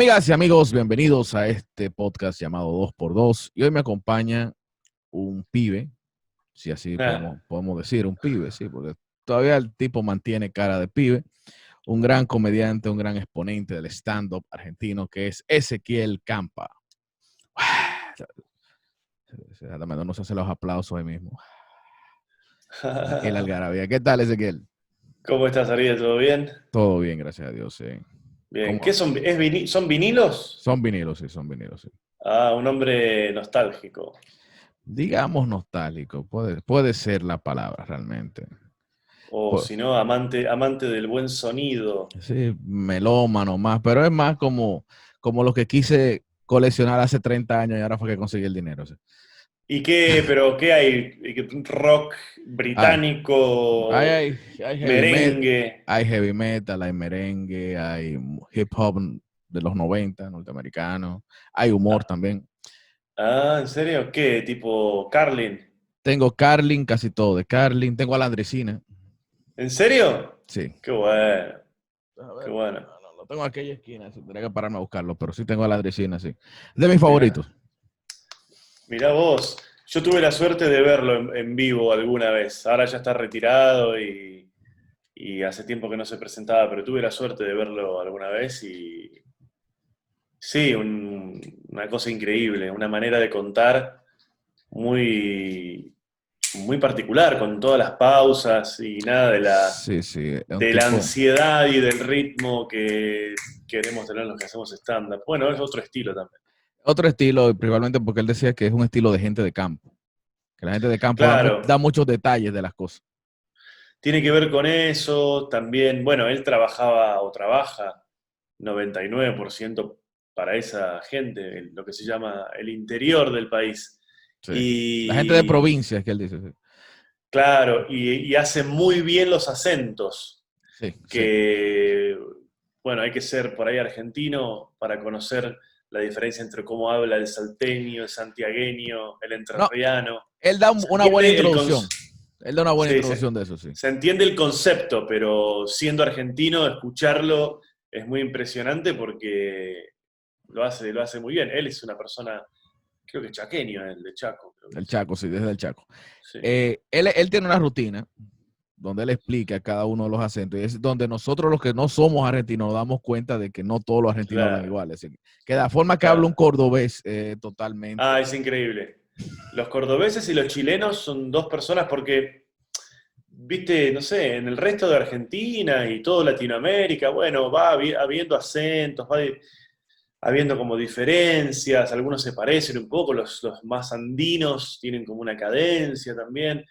Amigas y amigos, bienvenidos a este podcast llamado 2x2. Y hoy me acompaña un pibe, si así podemos decir, un pibe, sí, porque todavía el tipo mantiene cara de pibe. Un gran comediante, un gran exponente del stand-up argentino que es Ezequiel Campa. No se hace los aplausos hoy mismo. Aquí la algarabía. ¿Qué tal, Ezequiel? ¿Cómo estás, Ariel? ¿Todo bien? Todo bien, gracias a Dios, sí. Bien. ¿Qué son? ¿Son vinilos? Son vinilos, sí, son vinilos, sí. Ah, un hombre nostálgico. Digamos nostálgico, puede ser la palabra realmente. O si no, amante del buen sonido. Sí, melómano más, pero es más como lo que quise coleccionar hace 30 años y ahora fue que conseguí el dinero. Sí. Pero qué hay? ¿Rock Hay, británico? hay heavy metal, ¿Merengue? hay merengue, hay hip hop de los 90 norteamericanos, hay humor también. Ah, ¿en serio? ¿Qué? ¿Tipo Carlin? Tengo Carlin, casi todo de Carlin, tengo a la Andresina. ¿En serio? Sí. Qué bueno, A qué ver, bueno. no, lo tengo en aquella esquina, tendría que pararme a buscarlo, pero sí tengo a la Andresina, sí. De mis Mirá, favoritos. mirá vos. Yo tuve la suerte de verlo en vivo alguna vez. Ahora ya está retirado y hace tiempo que no se presentaba, pero tuve la suerte de verlo alguna vez y sí, una cosa increíble, una manera de contar muy, muy particular, con todas las pausas y nada Sí, sí, es un de la tipo, ansiedad y del ritmo que queremos tener los que hacemos stand-up. Bueno, es otro estilo también. otro estilo, principalmente porque él decía que es un estilo de gente de campo, que la gente de campo Claro, da muchos detalles de las cosas. tiene que ver con eso también. Bueno, él trabajaba o trabaja 99% para esa gente, lo que se llama el interior del país. Sí. La gente de Y provincias, que él dice. Sí, claro, y hace muy bien los acentos, sí. Sí. que, bueno, hay que ser por ahí argentino para conocer la diferencia entre cómo habla el salteño, el santiagueño, el No, entrerriano. él da Se una buena entiende introducción. Él da una buena sí, introducción de eso, sí. se entiende el concepto, pero siendo argentino, escucharlo es muy impresionante porque lo hace muy bien. Él es una persona, creo que chaqueño, el de Chaco, creo que El es. Chaco, sí, desde el Chaco. Sí. Él tiene una rutina donde él explica cada uno de los acentos y es donde nosotros los que no somos argentinos nos damos cuenta de que no todos los argentinos hablan Claro, igual. Así que la forma que habla un claro. cordobés totalmente. Ah, es increíble. Los cordobeses y los chilenos son dos personas porque, viste, no sé, en el resto de Argentina y todo Latinoamérica, bueno, va habiendo acentos, va habiendo como diferencias, algunos se parecen un poco, los más andinos tienen como una cadencia también.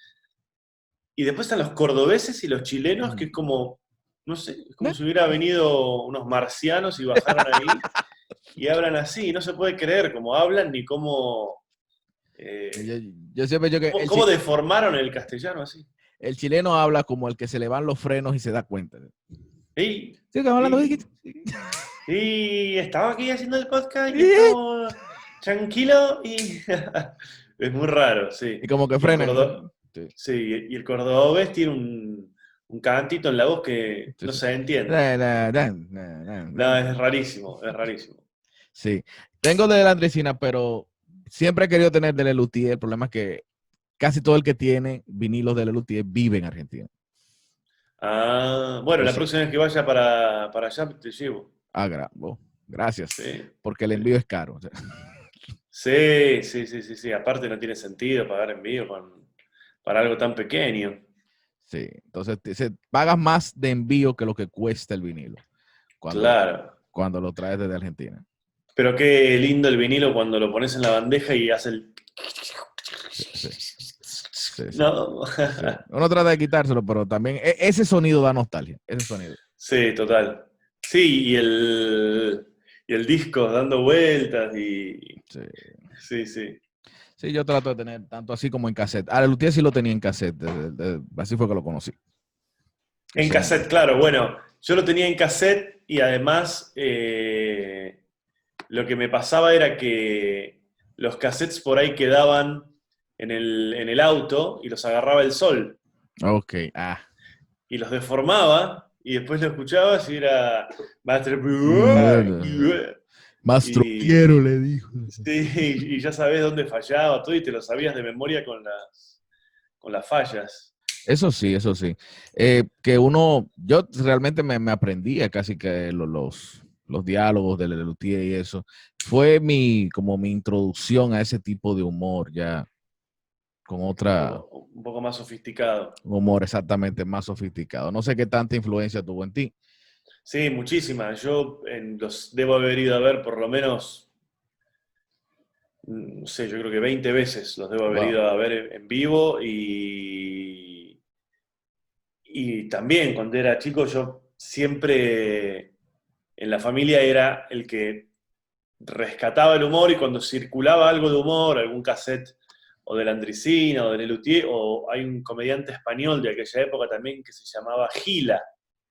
Y después están los cordobeses y los chilenos, que es como, no sé, es como si hubiera venido unos marcianos y bajaron ahí y hablan así, no se puede creer cómo hablan ni cómo, Yo, yo siempre digo que cómo deformaron el castellano así. el chileno habla como el que se le van los frenos y se da cuenta. Y, Sí, que hablando. y, y estaba aquí haciendo el podcast y estamos tranquilos y es muy raro, sí. Y como que Y el frenan. Sí. sí, y el cordobés tiene un cantito en la voz que Sí, no sí. se entiende. No, es rarísimo, es rarísimo. Sí. Tengo de la Andresina, pero siempre he querido tener de Lelutier. El problema es que casi todo el que tiene vinilos de Lelutier vive en Argentina. Ah, bueno, la Entonces, próxima vez que vaya para allá te llevo. gracias, Sí, porque el sí. envío es caro. O sea, Sí, sí, sí, sí, sí. Aparte no tiene sentido pagar envío para algo tan pequeño. sí, entonces pagas más de envío que lo que cuesta el vinilo cuando, Claro. cuando lo traes desde Argentina. Pero qué lindo el vinilo cuando lo pones en la bandeja y hace el... Sí, sí, sí, sí, No. sí. Uno trata de quitárselo, pero también ese sonido da nostalgia, ese sonido. Sí, total. Sí, y el disco dando vueltas y... Sí. Sí, sí. Sí, yo trato de tener tanto así como en cassette. A Lelutier sí lo tenía en cassette, así fue que lo conocí. En Son, cassette, claro. Bueno, yo lo tenía en cassette y además lo que me pasaba era que los cassettes por ahí quedaban en el auto y los agarraba el sol ok, y los deformaba y después lo escuchabas y era Master... Mastropiero le dijo. Sí, y ya sabés dónde fallaba todo y te lo sabías de memoria con las fallas. Eso sí, eso sí. Yo realmente me aprendía casi que los diálogos de Lelutier y eso. Fue como mi introducción a ese tipo de humor, ya con Un poco más sofisticado. un humor exactamente más sofisticado. No sé qué tanta influencia tuvo en ti. Sí, muchísimas. Yo los debo haber ido a ver por lo menos, no sé, yo creo que 20 veces los debo haber Wow. ido a ver en vivo y también cuando era chico yo siempre en la familia era el que rescataba el humor y cuando circulaba algo de humor, algún cassette o de Landricina o de Lelutier, o hay un comediante español de aquella época también que se llamaba Gila.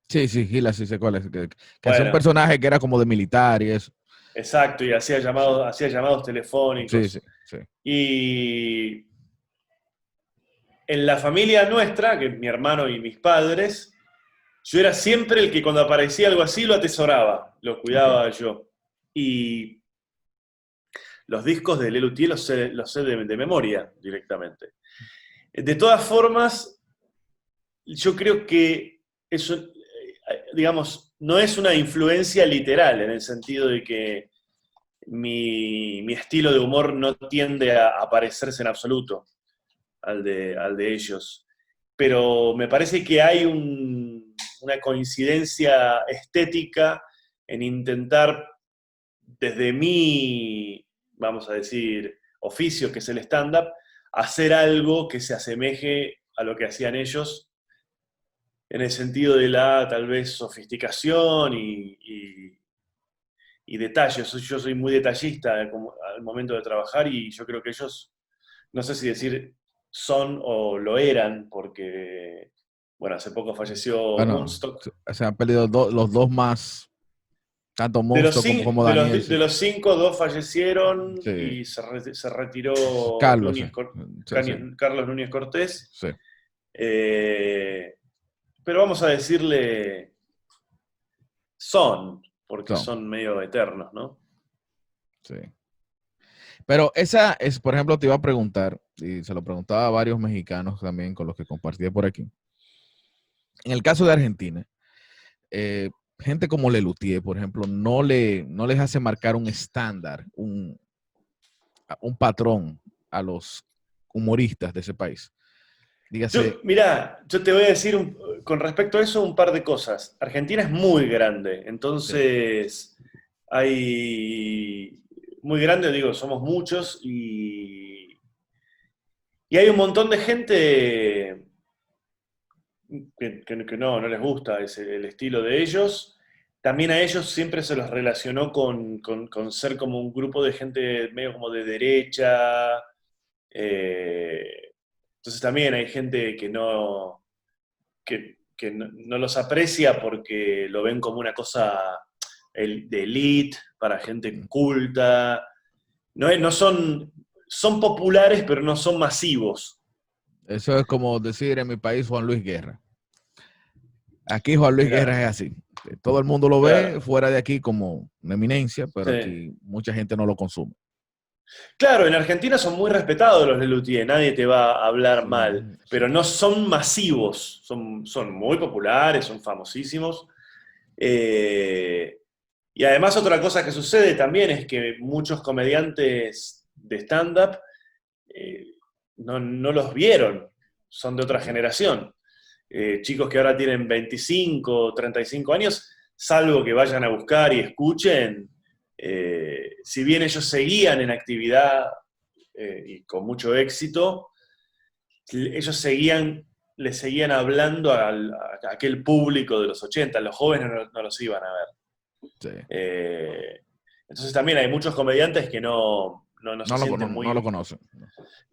Sí, sí, Gila, sí sé cuál es. Que hacía un Bueno, personaje que era como de militar y eso. exacto, y hacía llamados Sí, sí, telefónicos. sí. Y en la familia nuestra, que es mi hermano y mis padres, yo era siempre el que cuando aparecía algo así lo atesoraba, lo Ok. cuidaba yo. Y los discos de Lelutier los sé de memoria directamente. De todas formas, yo creo que eso, digamos, no es una influencia literal en el sentido de que mi estilo de humor no tiende a parecerse en absoluto al de ellos. Pero me parece que hay una coincidencia estética en intentar, desde mi, vamos a decir, oficio, que es el stand-up, hacer algo que se asemeje a lo que hacían ellos en el sentido de la tal vez sofisticación y detalles. Yo soy muy detallista al momento de trabajar y yo creo que ellos, no sé si decir son o lo eran, porque, bueno, hace poco falleció Bueno, Moonstock. se han perdido los dos más, tanto Monstruo como Daniel, De sí. los cinco, dos fallecieron Sí. y se retiró Carlos, sí. Sí, sí, Carlos Núñez Cortés. sí, Eh, pero vamos a decirle son, porque son, son medio eternos, ¿no? sí. Pero esa es, por ejemplo, te iba a preguntar, y se lo preguntaba a varios mexicanos también con los que compartí por aquí. En el caso de Argentina, gente como Lelutier, por ejemplo, no les hace marcar un estándar, un patrón a los humoristas de ese país. Dígase, Mirá, yo te voy a decir con respecto a eso un par de cosas. Argentina es muy grande, sí, entonces hay muy grande, digo, somos muchos y hay un montón de gente que no les gusta el estilo de ellos. También a ellos siempre se los relacionó con ser como un grupo de gente medio como de derecha. Entonces también hay gente que no los aprecia porque lo ven como una cosa de elite, para gente culta. No son populares, pero no son masivos. eso es como decir en mi país Juan Luis Guerra. Aquí Juan Luis Mirá, Guerra es así. Todo el mundo lo ve claro. fuera de aquí como una eminencia, pero Sí. aquí mucha gente no lo consume. Claro, en Argentina son muy respetados los Lelutier, nadie te va a hablar Sí, mal, sí. pero no son masivos, son muy populares, son famosísimos. Eh, y además otra cosa que sucede también es que muchos comediantes de stand-up eh, no los vieron, son de otra Ok. generación. Chicos que ahora tienen 25, 35 años, salvo que vayan a buscar y escuchen, si bien ellos seguían en actividad y con mucho éxito, ellos le seguían hablando a aquel público de los 80, los jóvenes no los iban a ver. Sí. Entonces también hay muchos comediantes que no se sienten No lo muy. conocen.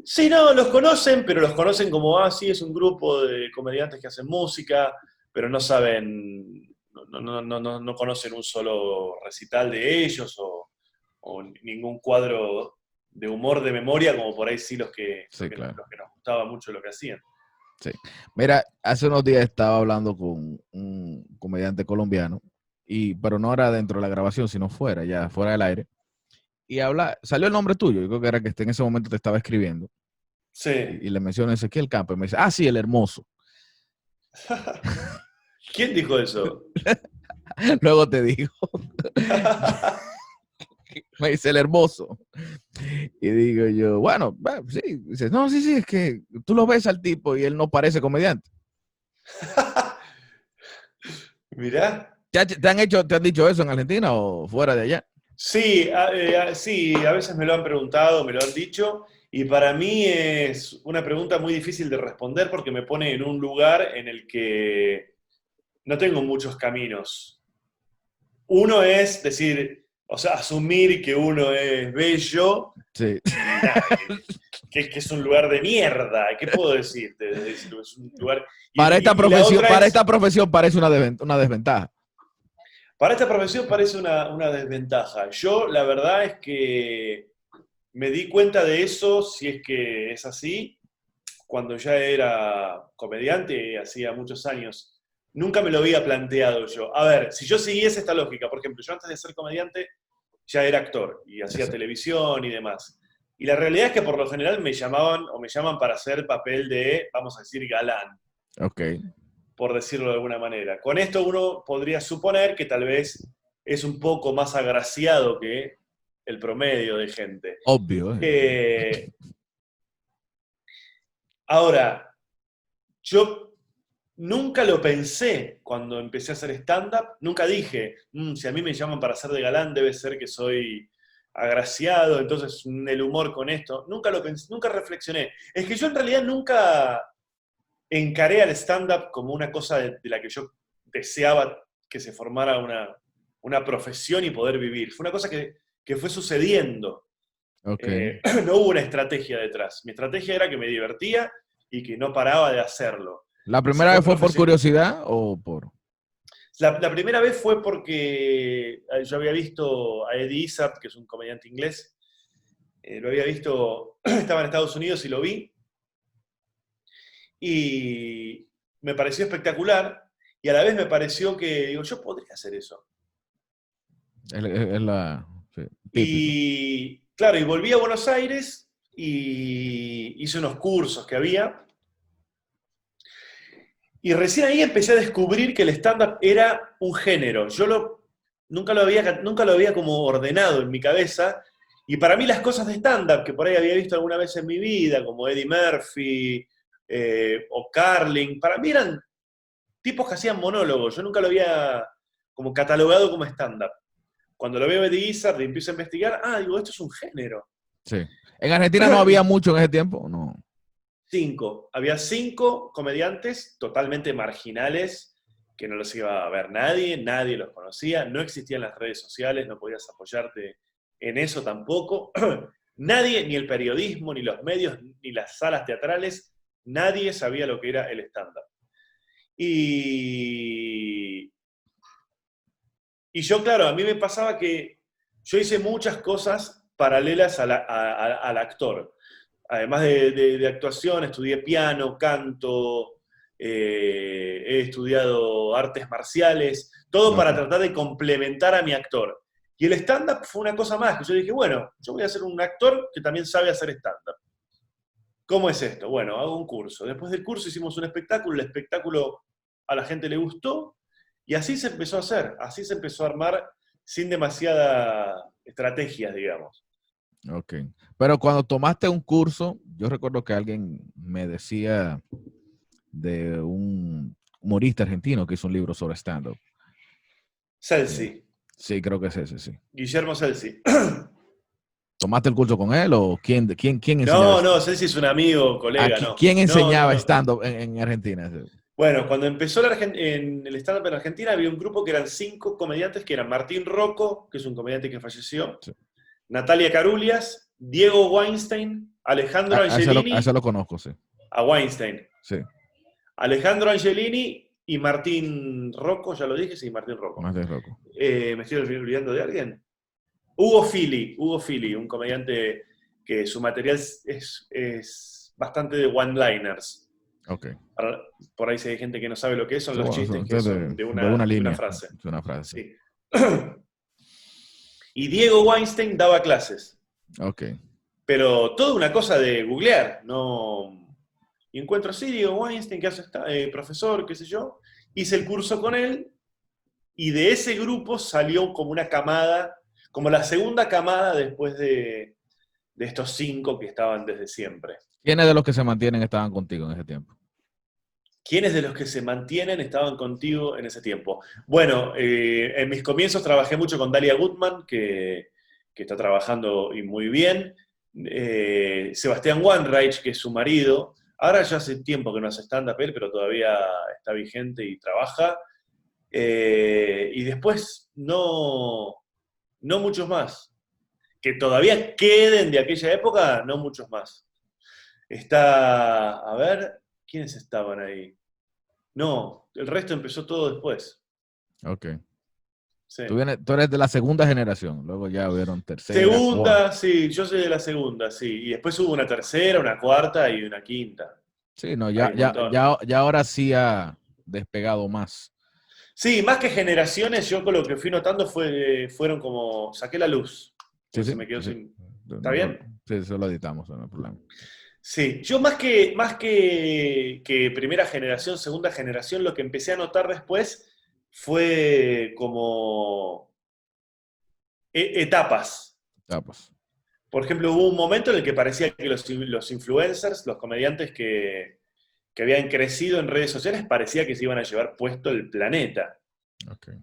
Sí, no, los conocen, pero los conocen como, sí, es un grupo de comediantes que hacen música, pero no saben, no conocen un solo recital de ellos o ningún cuadro de humor de memoria, como por ahí sí Sí, claro. los que nos gustaba mucho lo que hacían. Sí. Mira, hace unos días estaba hablando con un comediante colombiano pero no era dentro de la grabación, sino fuera, ya fuera del aire. Y salió el nombre tuyo, yo creo que era que en ese momento te estaba escribiendo. Sí. Y le menciono Ezequiel Campo, y me dice, sí, el hermoso. ¿Quién dijo eso? Luego te digo, me dice el hermoso. Y digo yo, bueno, sí. Dice, no, sí, es que tú lo ves al tipo y él no parece comediante. Mirá. ¿Te han dicho eso en Argentina o fuera de allá? Sí, sí, a veces me lo han preguntado, me lo han dicho, y para mí es una pregunta muy difícil de responder porque me pone en un lugar en el que no tengo muchos caminos. Uno es decir, o sea, asumir que uno es bello Sí. y nada, que es un lugar de mierda. ¿Qué puedo decirte? Es un lugar... Para esta la profesión, otra es, parece una desventaja. para esta profesión parece una desventaja. Yo la verdad es que me di cuenta de eso, si es que es así, cuando ya era comediante, hacía muchos años. Nunca me lo había planteado yo. A ver, si yo siguiese esta lógica, por ejemplo, yo antes de ser comediante ya era actor y hacía televisión y demás. Y la realidad es que por lo general me llamaban o me llaman para hacer papel de, vamos a decir, galán, Ok. por decirlo de alguna manera. Con esto uno podría suponer que tal vez es un poco más agraciado que el promedio de gente. Obvio. Ahora, yo nunca lo pensé cuando empecé a hacer stand-up, nunca dije, si a mí me llaman para hacer de galán debe ser que soy agraciado, entonces el humor con esto, nunca lo pensé, nunca reflexioné. Es que yo en realidad nunca encaré al stand-up como una cosa de la que yo deseaba que se formara una profesión y poder vivir. Fue una cosa que fue sucediendo. Ok. No hubo una estrategia detrás. Mi estrategia era que me divertía y que no paraba de hacerlo. ¿La Y si primera fue vez fue por profesión... curiosidad o por...? La primera vez fue porque yo había visto a Eddie Izzard, que es un comediante inglés. Lo había visto, estaba en Estados Unidos y lo vi. Y me pareció espectacular. Y a la vez me pareció que, digo, yo podría hacer eso. Es la... Sí, típico. Y claro, y volví a Buenos Aires y hice unos cursos que había. Y recién ahí empecé a descubrir que el stand-up era un género. Nunca lo había como ordenado en mi cabeza. Y para mí las cosas de stand-up, que por ahí había visto alguna vez en mi vida, como Eddie Murphy o Carlin, para mí eran tipos que hacían monólogos. Yo nunca lo había como catalogado como stand-up. Cuando lo veo a Eddie Izzard y empiezo a investigar, digo, esto es un género. Sí. ¿En Argentina no había mucho en ese tiempo? No. Había 5 comediantes totalmente marginales que no los iba a ver nadie, nadie los conocía, no existían las redes sociales, no podías apoyarte en eso tampoco. Nadie, ni el periodismo, ni los medios, ni las salas teatrales, nadie sabía lo que era el stand-up. Y yo, claro, a mí me pasaba que yo hice muchas cosas paralelas al actor. Además de actuación, estudié piano, canto, he estudiado artes marciales, todo para Okay. tratar de complementar a mi actor. Y el stand-up fue una cosa más, que yo dije, bueno, yo voy a ser un actor que también sabe hacer stand-up. ¿Cómo es esto? Bueno, hago un curso. Después del curso hicimos un espectáculo, el espectáculo a la gente le gustó, y así se empezó a hacer, así se empezó a armar sin demasiadas estrategias, digamos. Ok. Pero cuando tomaste un curso, yo recuerdo que alguien me decía de un humorista argentino que hizo un libro sobre stand-up. Celsi, Sí, creo que es ese, sí. Guillermo Celsi. ¿Tomaste el curso con él o quién enseñaba No, stand-up? Celsi es un amigo, colega, no. ¿Quién No, no, enseñaba no. stand-up en Argentina? Bueno, cuando empezó en el stand-up en Argentina había un grupo que eran 5 comediantes, que eran Martín Rocco, que es un comediante que falleció, Sí. Natalia Carulias, Diego Weinstein, Alejandro A ese Angelini, lo conozco, sí. a Weinstein, Sí, Alejandro Angelini y Martín Rocco, ya lo dije, sí, Martín Rocco. más de Rocco. ¿Me estoy olvidando de alguien? Hugo Fili, un comediante que su material es bastante de one-liners. Ok. Por ahí si hay gente que no sabe lo que es, son Sí, los bueno, chistes que usted son de una de una línea, frase. de una frase. Sí. Y Diego Weinstein daba clases. Ok. Pero toda una cosa de googlear, no. Y encuentro así, Diego Weinstein, que hace profesor, qué sé yo. Hice el curso con él y de ese grupo salió como una camada, como la segunda camada después de estos 5 que estaban desde siempre. ¿Quiénes de los que se mantienen estaban contigo en ese tiempo? ¿Quiénes de los que se mantienen estaban contigo en ese tiempo? Bueno, en mis comienzos trabajé mucho con Dalia Gutman, que está trabajando y muy bien. Sebastián Wanreich, que es su marido. Ahora ya hace tiempo que no hace stand-up él, pero todavía está vigente y trabaja. Y después no muchos más. Que todavía queden de aquella época, no muchos más. Está, a ver, ¿quiénes estaban ahí? No, el resto empezó todo después. Ok. Sí. Tú eres de la segunda generación, luego ya hubieron tercera, cuarta. Segunda, sí, yo soy de la segunda, sí. Y después hubo una tercera, una cuarta y una quinta. Sí, no, Hay un montón. ya ahora sí ha despegado más. Sí, más que generaciones, yo con lo que fui notando fueron como, saqué la luz, Sí, porque se sí, me quedó sí, sí. sin. ¿Está No, bien? sí, eso lo editamos, no hay problema. Sí, yo más que primera generación, segunda generación, lo que empecé a notar después fue como etapas. Ya, pues. Por ejemplo, hubo un momento en el que parecía que los influencers, los comediantes que habían crecido en redes sociales, parecía que se iban a llevar puesto el planeta. Okay.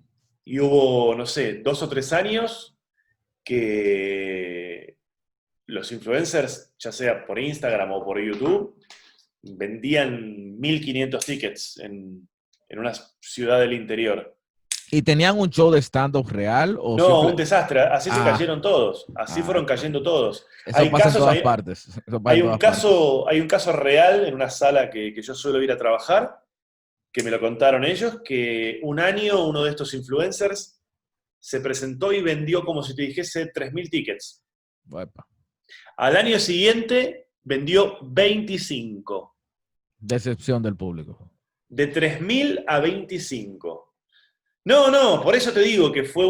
Y hubo, no sé, 2 o 3 años que los influencers, ya sea por Instagram o por YouTube, vendían 1.500 tickets en una ciudad del interior. ¿Y tenían un show de stand-up real o No, simple? un desastre. Así se Ah, cayeron todos. Así fueron bueno. cayendo todos. Eso Hay pasa en casos, todas hay, partes. Eso pasa hay en un todas partes. caso, hay un caso real en una sala que yo suelo ir a trabajar, que me lo contaron ellos, que un año uno de estos influencers se presentó y vendió, como si te dijese, 3.000 tickets. Epa. Al año siguiente vendió 25. Decepción del público. De 3.000 a 25. No, por eso te digo que fue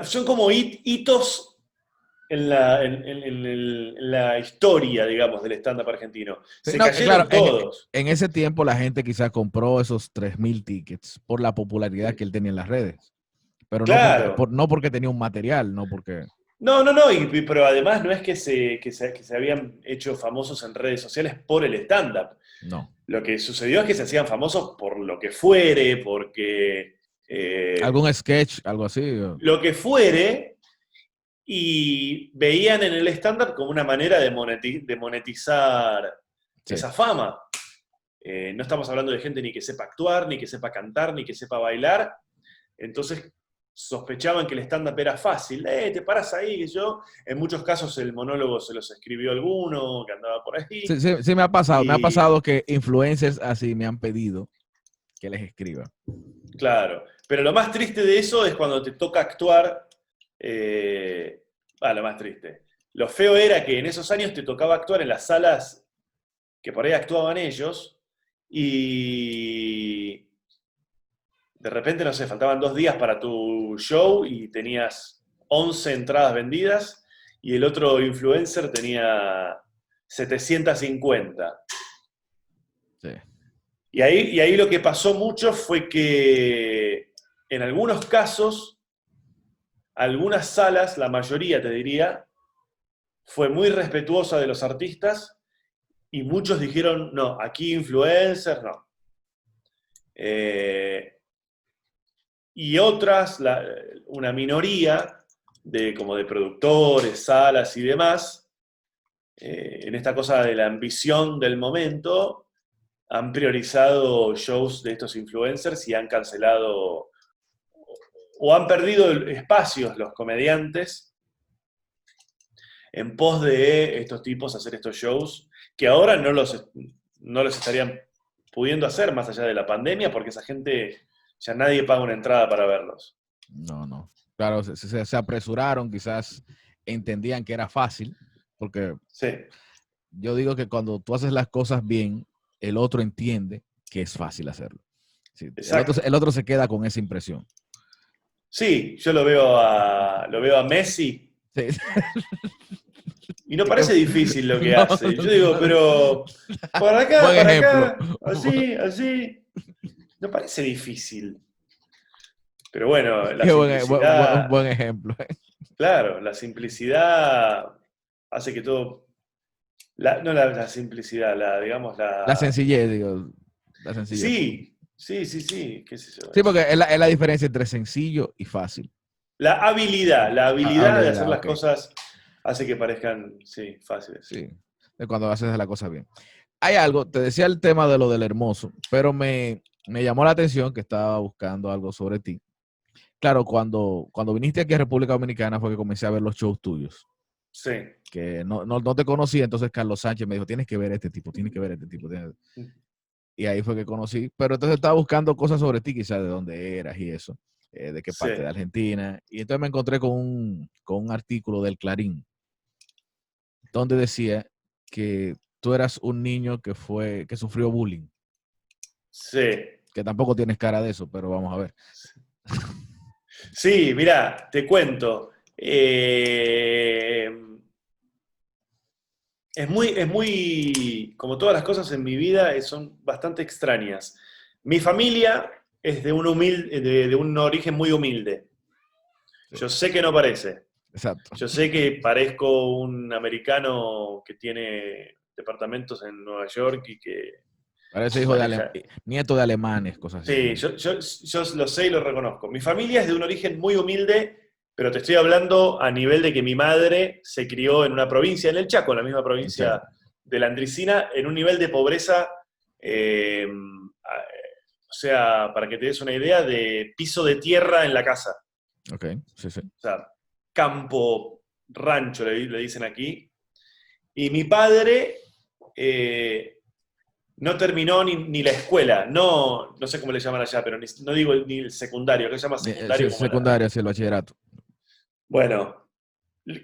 son como hitos en la historia, digamos, del stand-up argentino. Sí, Se no, claro, cayeron todos. en ese tiempo la gente quizás compró esos 3.000 tickets por la popularidad que Sí. él tenía en las redes. Pero Claro. no porque tenía un material, no porque... No, pero además no es que se habían hecho famosos en redes sociales por el stand-up. No. Lo que sucedió es que se hacían famosos por lo que fuere, porque ¿Algún sketch, algo así? lo que fuere, y veían en el stand-up como una manera de monetizar Sí. esa fama. No estamos hablando de gente ni que sepa actuar, ni que sepa cantar, ni que sepa bailar. Entonces sospechaban que el stand-up era fácil. Te paras ahí, que yo. En muchos casos el monólogo se los escribió alguno que andaba por ahí. Sí, sí, sí me ha pasado. Me ha Y pasado que influencers así me han pedido que les escriba. claro. Pero lo más triste de eso es cuando te toca actuar. Lo más triste. Lo feo era que en esos años te tocaba actuar en las salas que por ahí actuaban ellos y de repente, no sé, faltaban 2 días para tu show y tenías 11 entradas vendidas y el otro influencer tenía 750. Sí. Y ahí lo que pasó mucho fue que en algunos casos, algunas salas, la mayoría te diría, fue muy respetuosa de los artistas y muchos dijeron, no, aquí influencer, no. Y otras, una minoría como de productores, salas y demás, en esta cosa de la ambición del momento, han priorizado shows de estos influencers y han cancelado o han perdido espacios los comediantes en pos de estos tipos hacer estos shows que ahora no los estarían pudiendo hacer más allá de la pandemia porque esa gente ya nadie paga una entrada para verlos. No, no. Claro, se apresuraron, quizás entendían que era fácil, porque Sí. yo digo que cuando tú haces las cosas bien, el otro entiende que es fácil hacerlo. Sí, Exacto. el otro se queda con esa impresión. Sí, yo lo veo a Messi Sí. y no parece difícil lo que No, hace. Yo digo, pero buen para ejemplo. acá, así, así. No parece difícil. Pero bueno, la Qué simplicidad, buen ejemplo. claro, la simplicidad hace que todo. No la simplicidad, digamos, La la. sencillez, digo, la sencillez. Sí, sí, sí, sí, qué sé yo. Sí, porque es la diferencia entre sencillo y fácil. La habilidad de hacer Habilidad, las ok. cosas hace que parezcan, sí, fáciles. Sí, de cuando haces la cosa bien. Hay algo, te decía el tema de lo del hermoso, pero me llamó la atención que estaba buscando algo sobre ti. Claro, cuando viniste aquí a República Dominicana fue que comencé a ver los shows tuyos, Sí. que no te conocía, entonces Carlos Sánchez me dijo, tienes que ver este tipo, tienes que ver este tipo. Y ahí fue que conocí, pero entonces estaba buscando cosas sobre ti, quizás de dónde eras y eso, de qué Sí. parte de Argentina. Y entonces me encontré con un artículo del Clarín, donde decía que tú eras un niño que sufrió bullying, Sí. que tampoco tienes cara de eso, pero vamos a ver. Sí, mirá, te cuento. Como todas las cosas en mi vida, son bastante extrañas. Mi familia es de un origen muy humilde. Sí, Yo sé que no parece. exacto. Yo sé que parezco un americano que tiene departamentos en Nueva York y que Parece hijo de maneja. nieto de alemanes, cosas así. Sí, yo lo sé y lo reconozco. Mi familia es de un origen muy humilde, pero te estoy hablando a nivel de que mi madre se crió en una provincia, en el Chaco, en la misma Okay. provincia de la Andricina, en un nivel de pobreza, o sea, para que te des una idea, de piso de tierra en la casa. Ok, sí, sí. O sea, campo, rancho, le dicen aquí. Y mi padre no terminó ni la escuela, no sé cómo le llaman allá, pero no digo ni el secundario, que se llama Sí, secundario como la. secundaria, sí, el bachillerato. Bueno,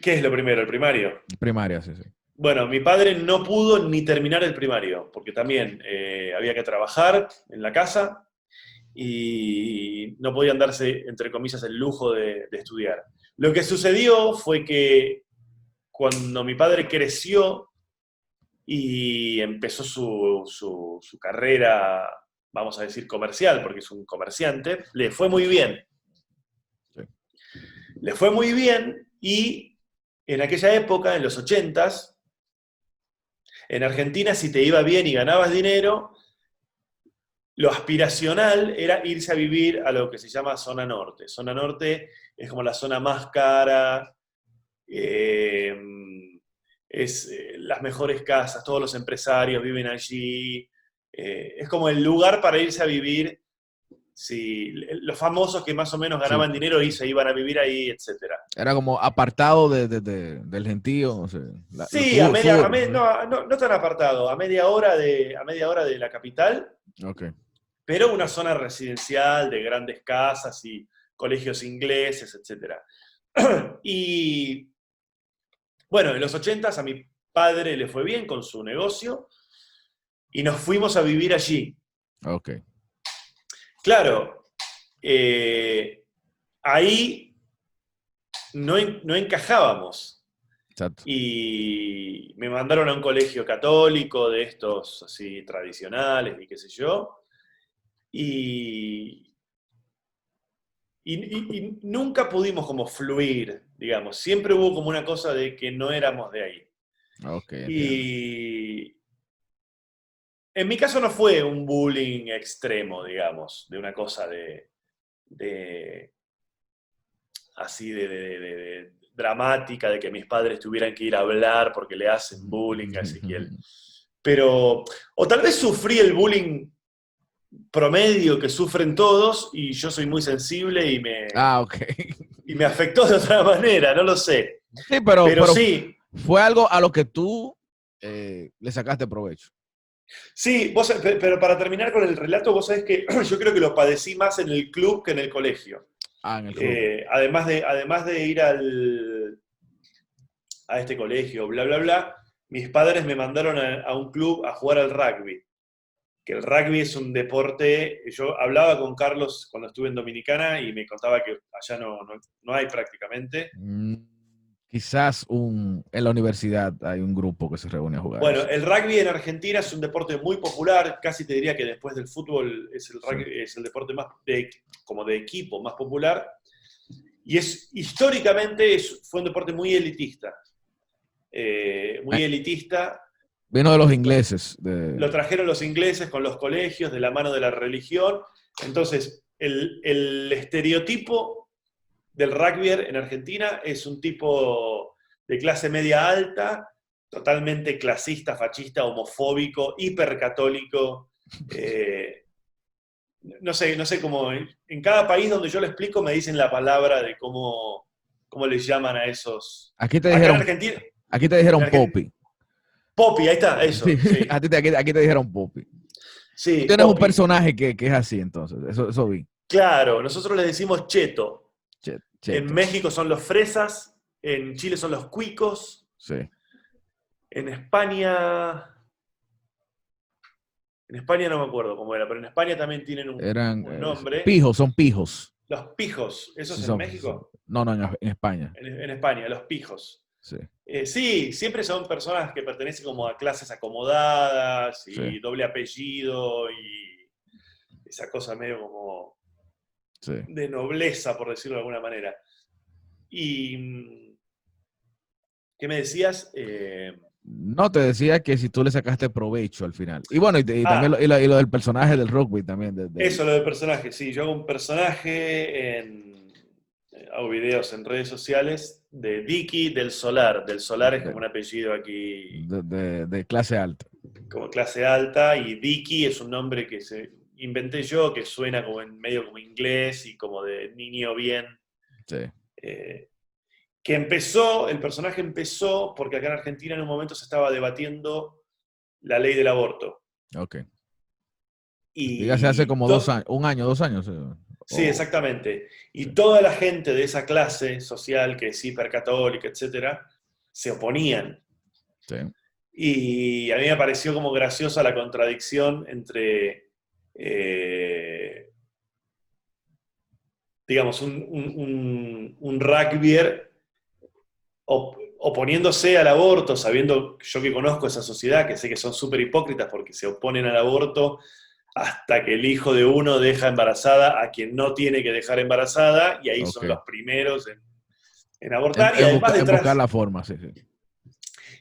¿qué es lo primero? El primario. Primaria, sí, sí. Bueno, mi padre no pudo ni terminar el primario, porque también había que trabajar en la casa y no podían darse, entre comillas, el lujo de estudiar. Lo que sucedió fue que cuando mi padre creció y empezó su carrera, vamos a decir, comercial, porque es un comerciante, le fue muy bien. Sí. Le fue muy bien y en aquella época, en los 80s, en Argentina, si te iba bien y ganabas dinero, lo aspiracional era irse a vivir a lo que se llama zona norte. Zona norte es como la zona más cara, eh, las mejores casas, todos los empresarios viven allí. Es como el lugar para irse a vivir. Si los famosos que más o menos Sí. ganaban dinero y se iban a vivir ahí, etcétera. Era como apartado del gentío, o sea, Sí, sur. no tan apartado, a media hora de la capital, Ok, pero una zona residencial de grandes casas y colegios ingleses, etcétera. Y bueno, en los 80s a mi padre le fue bien con su negocio y nos fuimos a vivir allí. ok. Claro, ahí no encajábamos Exacto. y me mandaron a un colegio católico de estos así tradicionales y qué sé yo, y, y nunca pudimos como fluir, digamos, siempre hubo como una cosa de que no éramos de ahí. Ok, entiendo. Y en mi caso no fue un bullying extremo, digamos, de una cosa de así de dramática, de que mis padres tuvieran que ir a hablar porque le hacen bullying a Ezequiel. Pero, o tal vez sufrí el bullying promedio que sufren todos y yo soy muy sensible y me, Ah, ok. y me afectó de otra manera, no lo sé. Sí, Pero sí, fue algo a lo que tú le sacaste provecho. sí, pero para terminar con el relato, vos sabés que yo creo que lo padecí más en el club que en el colegio. Ah, en el club. Además de ir a este colegio, bla, bla, bla, mis padres me mandaron a un club a jugar al rugby. que el rugby es un deporte. Yo hablaba con Carlos cuando estuve en Dominicana y me contaba que allá no hay prácticamente. Quizás en la universidad hay un grupo que se reúne a jugar Bueno, eso. el rugby en Argentina es un deporte muy popular, casi te diría que después del fútbol es el Sí. rugby, es el deporte más como de equipo más popular, y históricamente fue un deporte muy elitista. Muy elitista. Vino de los ingleses. Lo trajeron los ingleses con los colegios, de la mano de la religión. Entonces, el estereotipo del rugby en Argentina es un tipo de clase media alta, totalmente clasista, fascista, homofóbico, hipercatólico. No sé cómo. En cada país donde yo lo explico me dicen la palabra de cómo les llaman a esos. Aquí te Acá en dijeron, Argentina. aquí te dijeron Poppy. Poppy, ahí está, Sí, eso, sí. aquí te dijeron Poppy. Tú Sí, tienes un Poppy. personaje que es así, entonces. Eso vi. Claro, nosotros le decimos cheto. En Cheto. México son los fresas, en Chile son los cuicos, Sí. en España. En España no me acuerdo cómo era, pero en España también tienen Eran un nombre. pijos, son pijos. Los pijos, ¿eso Sí, es en México? no, en España. En España, los pijos. Sí, Sí, siempre son personas que pertenecen como a clases acomodadas sí, y doble apellido y esa cosa medio como sí. de nobleza, por decirlo de alguna manera. Y, ¿qué me decías? No, te decía que si tú le sacaste provecho al final. Y bueno, y también lo del personaje del rugby también. Eso, lo del personaje, sí. Yo hago un personaje hago videos en redes sociales de Dicky del Solar. Del Solar es como un apellido aquí de clase alta. como clase alta, y Dicky es un nombre que inventé yo, que suena como en medio como inglés y como de niño bien. Sí. Que el personaje empezó porque acá en Argentina en un momento se estaba debatiendo la ley del aborto. Ok. Dígase hace Y como 2 años, 1 año, 2 años. sí, exactamente. Sí. Y toda la gente de esa clase social, que es hipercatólica, etcétera, se oponían. Sí. Y a mí me pareció como graciosa la contradicción entre, digamos, un rugbyer oponiéndose al aborto, sabiendo yo que conozco esa sociedad, que sé que son súper hipócritas porque se oponen al aborto hasta que el hijo de uno deja embarazada a quien no tiene que dejar embarazada, y ahí son Ok. los primeros en abortar, En buscar la forma, sí, sí.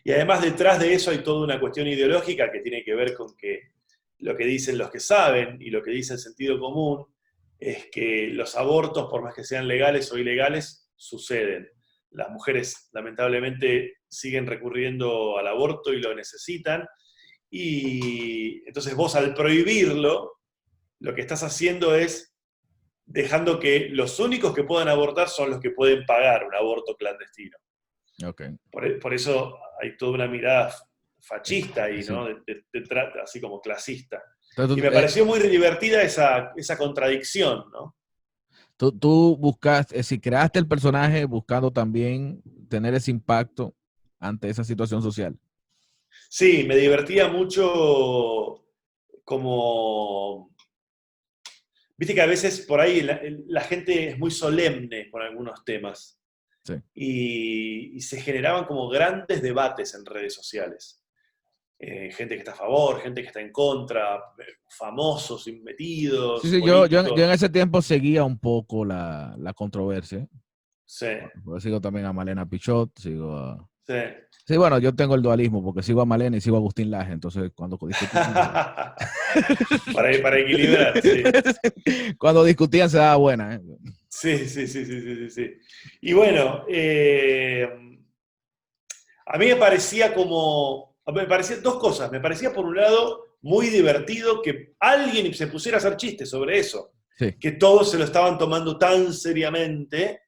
y además detrás de eso hay toda una cuestión ideológica que tiene que ver con que lo que dicen los que saben y lo que dice el sentido común es que los abortos, por más que sean legales o ilegales, suceden. Las mujeres lamentablemente siguen recurriendo al aborto y lo necesitan, y entonces vos al prohibirlo, lo que estás haciendo es dejando que los únicos que puedan abortar son los que pueden pagar un aborto clandestino. Okay. Por eso hay toda una mirada fascista ahí, Sí. ¿no? Así como clasista. Y me Entonces, pareció muy divertida esa contradicción, ¿no? tú buscaste, si creaste el personaje buscando también tener ese impacto ante esa situación social. Sí, me divertía mucho como. Viste que a veces por ahí la gente es muy solemne con algunos temas. Sí. Y se generaban como grandes debates en redes sociales. Gente que está a favor, gente que está en contra, famosos, metidos, Sí, yo en políticos. ese tiempo seguía un poco la controversia. Sí, Porque sigo también a Malena Pichot, sigo a... sí. Sí, bueno, yo tengo el dualismo porque sigo a Malena y sigo a Agustín Laje, entonces cuando discutían... para equilibrar, sí. Cuando discutían se daba buena, ¿eh? Sí, sí, sí, sí, sí, sí. Y bueno, a mí me parecía dos cosas. Me parecía, por un lado, muy divertido que alguien se pusiera a hacer chistes sobre eso, Sí. que todos se lo estaban tomando tan seriamente.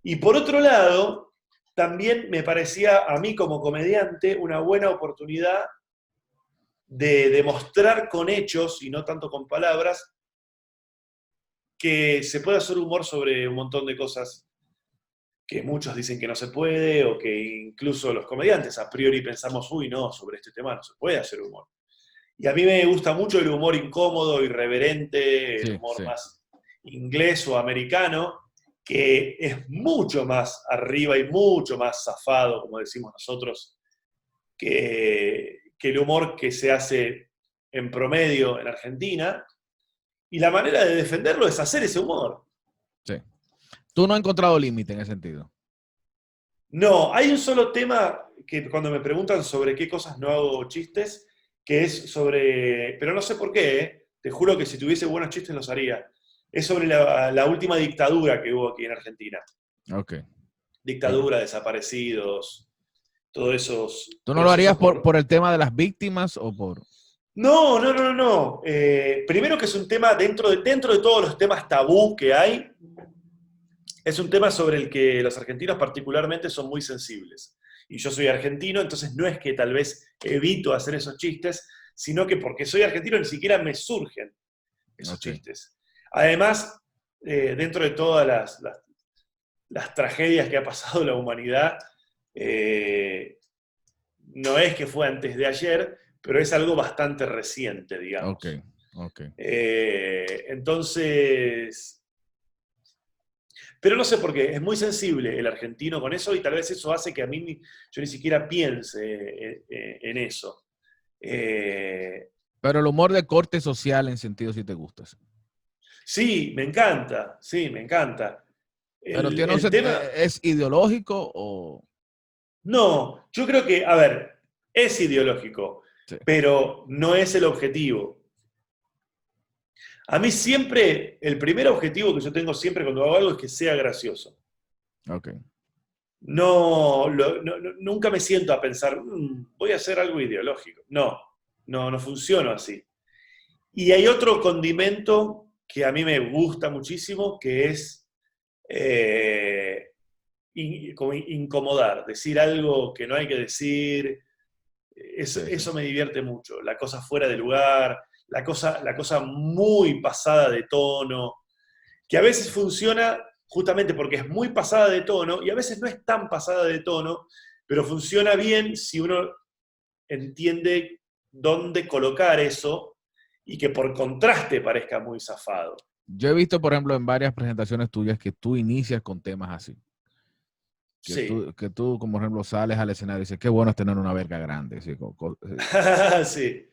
Y por otro lado, también me parecía a mí como comediante una buena oportunidad de demostrar con hechos, y no tanto con palabras, que se puede hacer humor sobre un montón de cosas que muchos dicen que no se puede, o que incluso los comediantes a priori pensamos, uy, no, sobre este tema no se puede hacer humor. Y a mí me gusta mucho el humor incómodo, irreverente, el Sí, humor sí. más inglés o americano, que es mucho más arriba y mucho más zafado, como decimos nosotros, que el humor que se hace en promedio en Argentina. Y la manera de defenderlo es hacer ese humor. Sí. Tú no has encontrado límite en ese sentido. No, hay un solo tema que cuando me preguntan sobre qué cosas no hago chistes, que es sobre, pero no sé por qué, te juro que si tuviese buenos chistes los haría. Es sobre la última dictadura que hubo aquí en Argentina. Ok. Dictadura, desaparecidos, todos esos ¿Tú no lo harías procesos por el tema de las víctimas o por...? No, no, no, no, no. Primero que es un tema dentro de todos los temas tabú que hay, es un tema sobre el que los argentinos particularmente son muy sensibles. Y yo soy argentino, entonces no es que tal vez evito hacer esos chistes, sino que porque soy argentino ni siquiera me surgen esos Ok. chistes. Además, dentro de todas las tragedias que ha pasado la humanidad, eh, no es que fue antes de ayer, pero es algo bastante reciente, Ok. digamos. Ok. Entonces, pero no sé por qué, es muy sensible el argentino con eso y tal vez eso hace que a mí yo ni siquiera piense en eso. Eh, Pero el humor de corte social en sentido si te gusta. Sí. sí, me encanta, sí, me encanta. Pero El, tiene el tema, ¿es ideológico o...? no, yo creo que, a ver, es ideológico, Sí. pero no es el objetivo. A mí siempre, el primer objetivo que yo tengo siempre cuando hago algo es que sea gracioso. Ok. No, nunca me siento a pensar, voy a hacer algo ideológico". No, no funciona así. Y hay otro condimento que a mí me gusta muchísimo, que es como incomodar, decir algo que no hay que decir. Sí, sí. Eso me divierte mucho. La cosa fuera de lugar, la cosa muy pasada de tono, que a veces funciona justamente porque es muy pasada de tono y a veces no es tan pasada de tono, pero funciona bien si uno entiende dónde colocar eso y que por contraste parezca muy zafado. Yo he visto, por ejemplo, en varias presentaciones tuyas que tú inicias con temas así. Sí. Que tú, como por ejemplo, sales al escenario y dices, qué bueno es tener una verga grande. ¿Sí? Sí.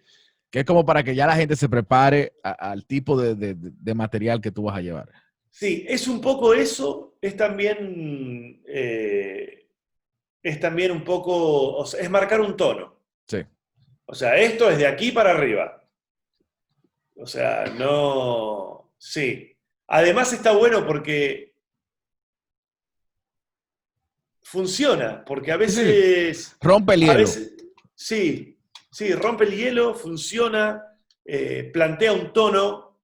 Que es como para que ya la gente se prepare al tipo de material que tú vas a llevar. Sí, es un poco eso, es también un poco, o sea, es marcar un tono. Sí. O sea, esto es de aquí para arriba. O sea, no, sí. Además está bueno porque funciona, porque Sí, sí. Rompe el a hielo. veces, sí, sí, rompe el hielo, funciona, plantea un tono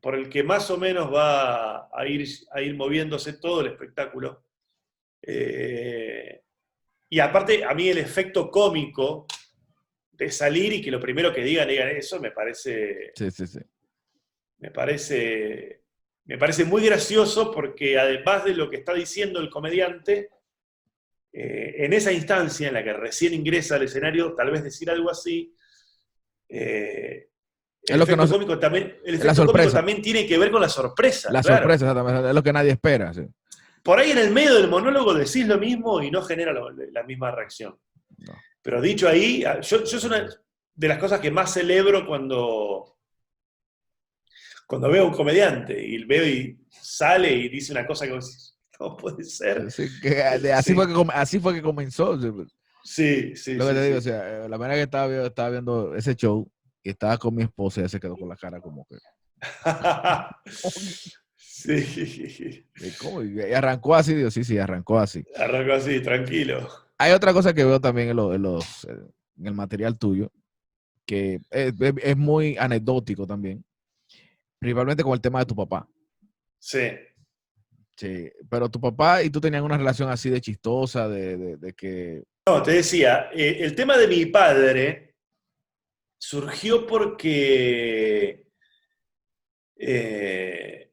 por el que más o menos va a ir moviéndose todo el espectáculo. Eh, y aparte, a mí el efecto cómico de salir y que lo primero que digan eso, Sí, sí, sí. me parece, me parece muy gracioso porque además de lo que está diciendo el comediante, en esa instancia en la que recién ingresa al escenario, tal vez decir algo así, Es lo que no, el es la efecto cómico sorpresa. también tiene que ver con la sorpresa, La claro. sorpresa, exactamente, es lo que nadie espera. Sí. Por ahí en el medio del monólogo decís lo mismo y no genera la misma reacción. No. Pero dicho ahí, yo es una de las cosas que más celebro cuando veo a un comediante y veo y sale y dice una cosa que vos decís, no puede ser. Sí, que Sí, así fue que comenzó. Sí. sí, sí, Lo que sí, te digo, o sí. sea, la manera que estaba viendo ese show y estaba con mi esposa y ella se quedó con la cara como que, Sí, ¿cómo? Y arrancó así, digo, sí, sí, arrancó así. arranco así, tranquilo. Hay otra cosa que veo también en el material tuyo, que es muy anecdótico también, principalmente con el tema de tu papá. Sí. Sí, pero tu papá y tú tenían una relación así de chistosa, de que... No, te decía, el tema de mi padre surgió porque eh,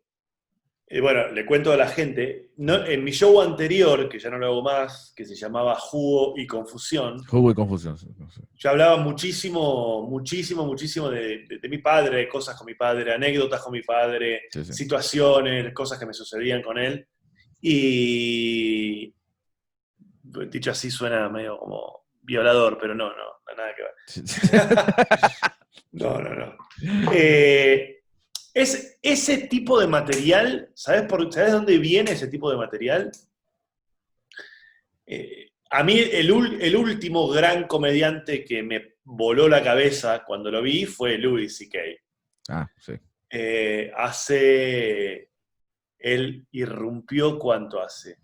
Bueno, le cuento a la gente, en mi show anterior, que ya no lo hago más, que se llamaba Jugo y Confusión, Jugo y confusión. Sí, sí. yo hablaba muchísimo, muchísimo, muchísimo de mi padre, de cosas con mi padre, anécdotas con mi padre, Sí, sí. situaciones, cosas que me sucedían con él. Y dicho así suena medio como violador, pero no, nada que ver. Sí, sí. No, no, no. Es ese tipo de material, ¿sabes dónde viene ese tipo de material? A mí el último gran comediante que me voló la cabeza cuando lo vi fue Louis C.K. Ah, sí. Él irrumpió ¿cuánto hace?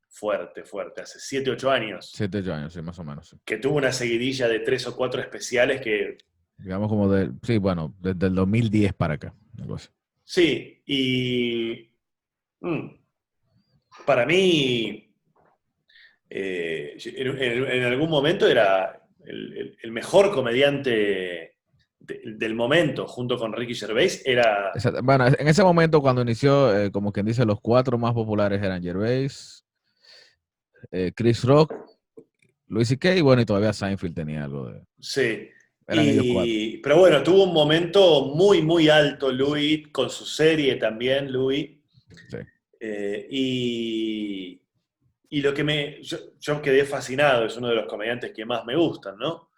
Fuerte, hace 7, 8 años. 7, 8 años, sí, más o menos. Sí. Que tuvo una seguidilla de 3 o 4 especiales que... Digamos como sí, bueno, desde el 2010 para acá. Algo así. Sí, y para mí, en algún momento era el mejor comediante del momento, junto con Ricky Gervais, era... Bueno, en ese momento cuando inició, como quien dice, los 4 más populares eran Gervais, Chris Rock, Louis C.K. y bueno, y todavía Seinfeld tenía algo de... Sí. Eran ellos 4. Pero bueno, tuvo un momento muy, muy alto Louis, con su serie también, Louis. Sí. Y lo que yo quedé fascinado, es uno de los comediantes que más me gustan, ¿no?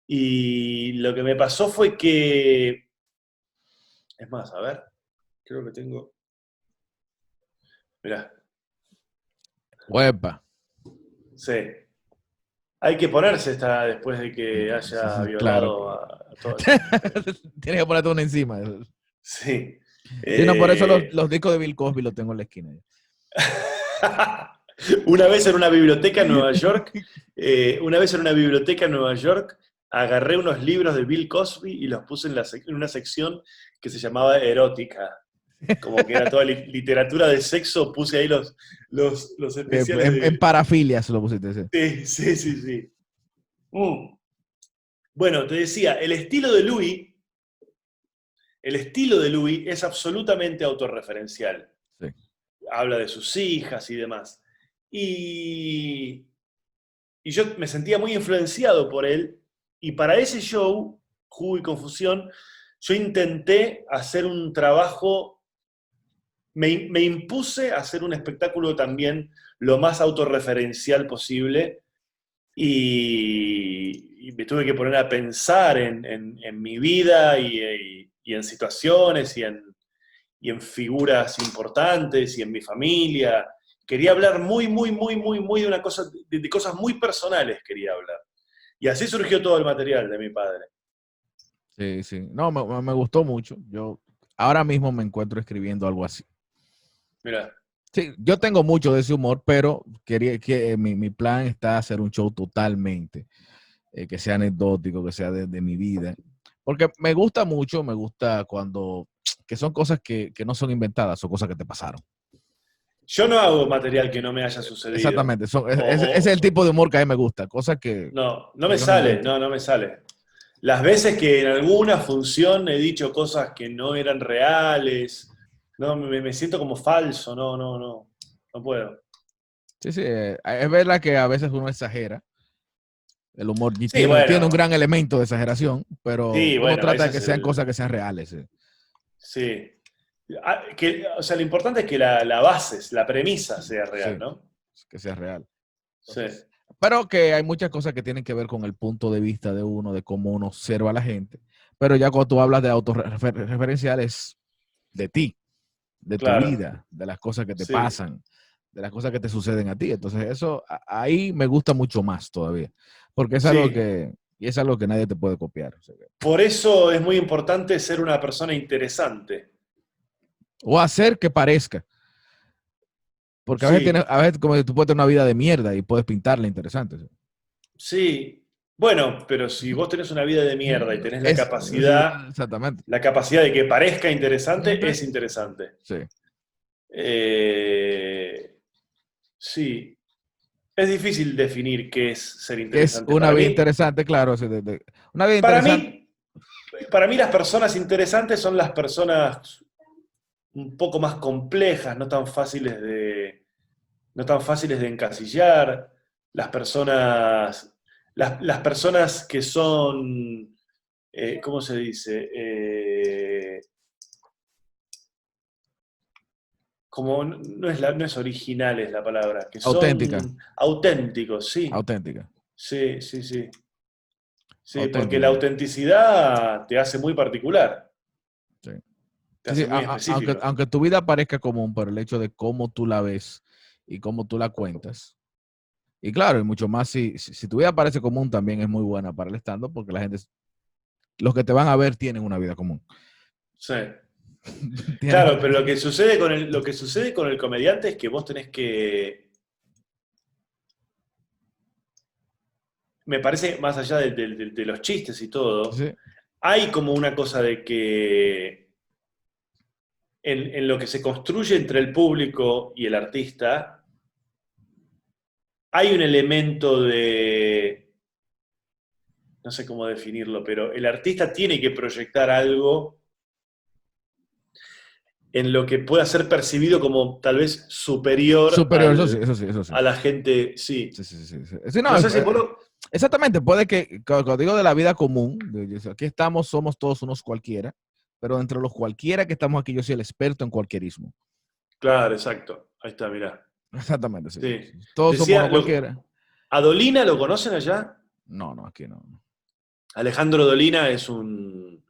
Y lo que me pasó fue que, es más, a ver, creo que tengo, mirá, Huepa. sí, hay que ponerse esta después de que Sí, haya sí, claro. violado a toda esa gente. Tienes que ponerte una encima. Sí. Sí, no, por eso los discos de Bill Cosby los tengo en la esquina. Una vez en una biblioteca en Nueva York, agarré unos libros de Bill Cosby y los puse en una sección que se llamaba erótica. Como que era toda literatura de sexo, puse ahí los especiales En parafilia se lo pusiste. Sí. Sí. Bueno, te decía, el estilo de Louis es absolutamente autorreferencial. Sí. Habla de sus hijas y demás. Y yo me sentía muy influenciado por él, y para ese show, Jugo y Confusión, yo intenté hacer un trabajo, me impuse a hacer un espectáculo también lo más autorreferencial posible, y me tuve que poner a pensar en mi vida y en situaciones y en figuras importantes y en mi familia. Quería hablar muy, muy, muy, muy, muy de una cosa, de cosas muy personales quería hablar. Y así surgió todo el material de mi padre. Sí, sí. No, me gustó mucho. Yo ahora mismo me encuentro escribiendo algo así. Mira. Sí, yo tengo mucho de ese humor, pero quería que mi plan está hacer un show totalmente, que sea anecdótico, que sea de mi vida. Porque me gusta mucho, me gusta cuando, que son cosas que no son inventadas, son cosas que te pasaron. Yo no hago material que no me haya sucedido. Exactamente, ese es el tipo de humor que a mí me gusta, cosas No que me yo no sale, invento. no me sale. Las veces que en alguna función he dicho cosas que no eran reales, no, me siento como falso, no puedo. Sí, sí, es verdad que a veces uno exagera. El humor Sí, tiene un bueno, gran elemento de exageración, pero sí, uno bueno, trata ese de que es sean cosas que sean reales. Sí. sí. O sea, lo importante es que la base, la premisa sea real, Sí, ¿no? que sea real. Sí. Entonces, pero que hay muchas cosas que tienen que ver con el punto de vista de uno, de cómo uno observa a la gente. Pero ya cuando tú hablas de autorreferenciales de ti, de tu Claro, vida, de las cosas que te sí, pasan, de las cosas que te suceden a ti. Entonces, eso ahí me gusta mucho más todavía. Porque sí. es algo que nadie te puede copiar. O sea, Por eso es muy importante ser una persona interesante. o hacer que parezca. Porque Sí, a veces como tú puedes tener una vida de mierda y puedes pintarla interesante. ¿Sí? sí. Bueno, pero si vos tenés una vida de mierda y tenés Exactamente. la capacidad de que parezca interesante, es interesante. Sí. Eh, sí, es difícil definir qué es ser Que es interesante. una vida interesante, claro. Una vida Para interesante. mí, para mí las personas interesantes son las personas un poco más complejas, no tan fáciles de encasillar. Las personas que son, ¿cómo se dice? Como no es original es la palabra, que Auténtica, son auténticos, sí. auténtica, Sí, sí, sí. Sí, porque la auténtica. autenticidad te hace muy particular, Sí. te Sí, hace sí, muy aunque, específico. aunque tu vida parezca común, pero el hecho de cómo tú la ves y cómo tú la cuentas. Y claro, y mucho más si tu vida parece común, también es muy buena para el stand-up, porque la gente, los que te van a ver tienen una vida común. Sí. Tienen Claro, una- pero lo que sucede con el comediante es que vos tenés que, me parece, más allá de los chistes y todo, sí, hay como una cosa de que en lo que se construye entre el público y el artista, hay un elemento de, no sé cómo definirlo, pero el artista tiene que proyectar algo en lo que pueda ser percibido como tal vez superior superior, eso sí, eso sí, eso sí. a la gente, sí. Sí, sí, sí, sí. Sí, no, No sé si vos lo... exactamente, puede que, cuando digo de la vida común, aquí estamos, somos todos unos cualquiera, pero entre los cualquiera que estamos aquí, yo soy el experto en cualquierismo. Claro, exacto. Ahí está, mirá. Exactamente, sí. Sí. Todos somos Decía, uno cualquiera. ¿a Dolina lo conocen allá? No, no, aquí no. Alejandro Dolina es un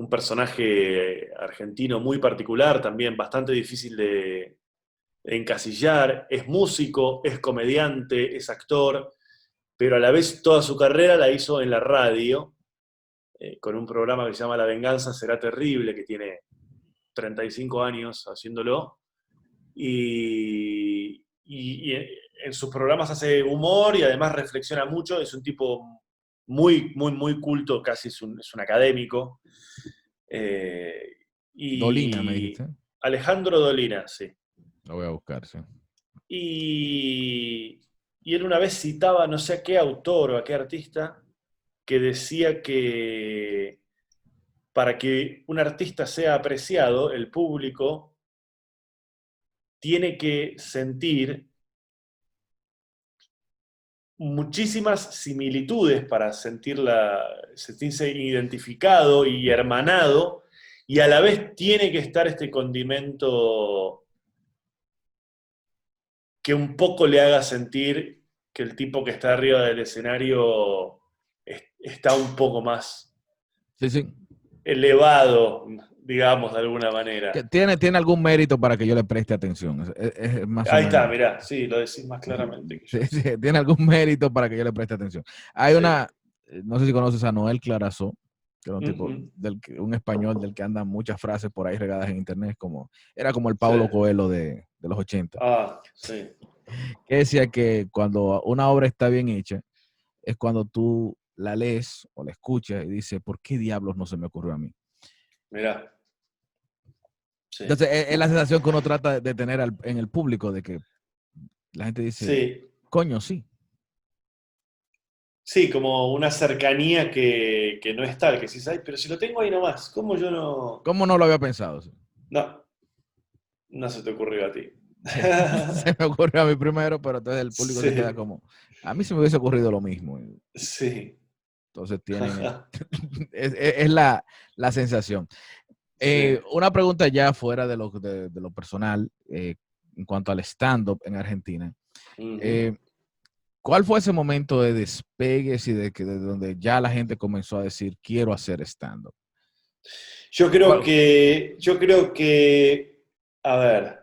personaje argentino muy particular, también bastante difícil de encasillar. Es músico, es comediante, es actor, pero a la vez toda su carrera la hizo en la radio, con un programa que se llama La Venganza Será Terrible, que tiene 35 años haciéndolo. Y en sus programas hace humor y además reflexiona mucho. Es un tipo muy, muy, muy culto, casi es un académico. Eh, Dolina, me y dijiste. Alejandro Dolina, sí. Lo voy a buscar, sí. Y, y él una vez citaba, no sé a qué autor o a qué artista, que decía que para que un artista sea apreciado, el público tiene que muchísimas similitudes para sentirse identificado y hermanado, y a la vez tiene que estar este condimento que un poco le haga sentir que el tipo que está arriba del escenario está un poco más Sí, sí. elevado, digamos, de alguna Que manera. tiene algún mérito para que yo le preste atención. Es más o Ahí está, menos. mirá, sí, lo decís más claramente que Sí, yo, sí, sí. tiene algún mérito para que yo le preste atención. Hay Sí. una, no sé si conoces a Noel Clarazó, que era un tipo, Ujú. un español del que andan muchas frases por ahí regadas en internet, era como el Sí. Paulo Coelho de los 80, Ah, sí. que decía que cuando una obra está bien hecha, es cuando tú la lees o la escuchas y dices, ¿por qué diablos no se me ocurrió a mí? Mirá, sí. Entonces, es la sensación que uno trata de tener en el público, de que la gente dice, Sí, coño, sí. sí, como una cercanía que no es tal, que decís, ay, pero si lo tengo ahí nomás, ¿cómo yo no? ¿Cómo no lo había pensado? Sí. No, no se te ocurrió a ti. Sí, se me ocurrió a mí primero, pero entonces el público se queda Sí, como, a mí se me hubiese ocurrido lo mismo. sí, Entonces tienen, es la sensación. sí. Una pregunta ya fuera de lo personal, en cuanto al stand-up en Argentina. Ujú. Eh, ¿Cuál fue ese momento de despegues y de donde ya la gente comenzó a decir, quiero hacer stand-up? ¿Cuál? Yo creo que, a ver,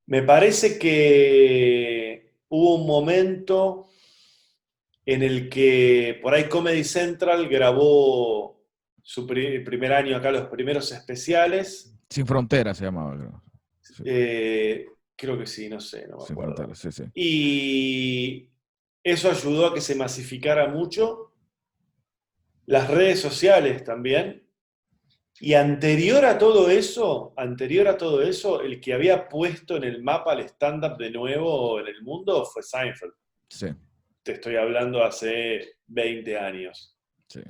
me parece que hubo un momento en el que por ahí Comedy Central grabó primer año acá, los primeros especiales. Sin Fronteras se llamaba, creo. Sí, Creo que sí, no sé, no me Sin acuerdo. Fronteras, sí, sí. Y eso ayudó a que se masificara mucho. Las redes sociales también. Y anterior a todo eso, el que había puesto en el mapa el stand-up de nuevo en el mundo fue Seinfeld. Sí, Te estoy hablando hace 20 años. sí.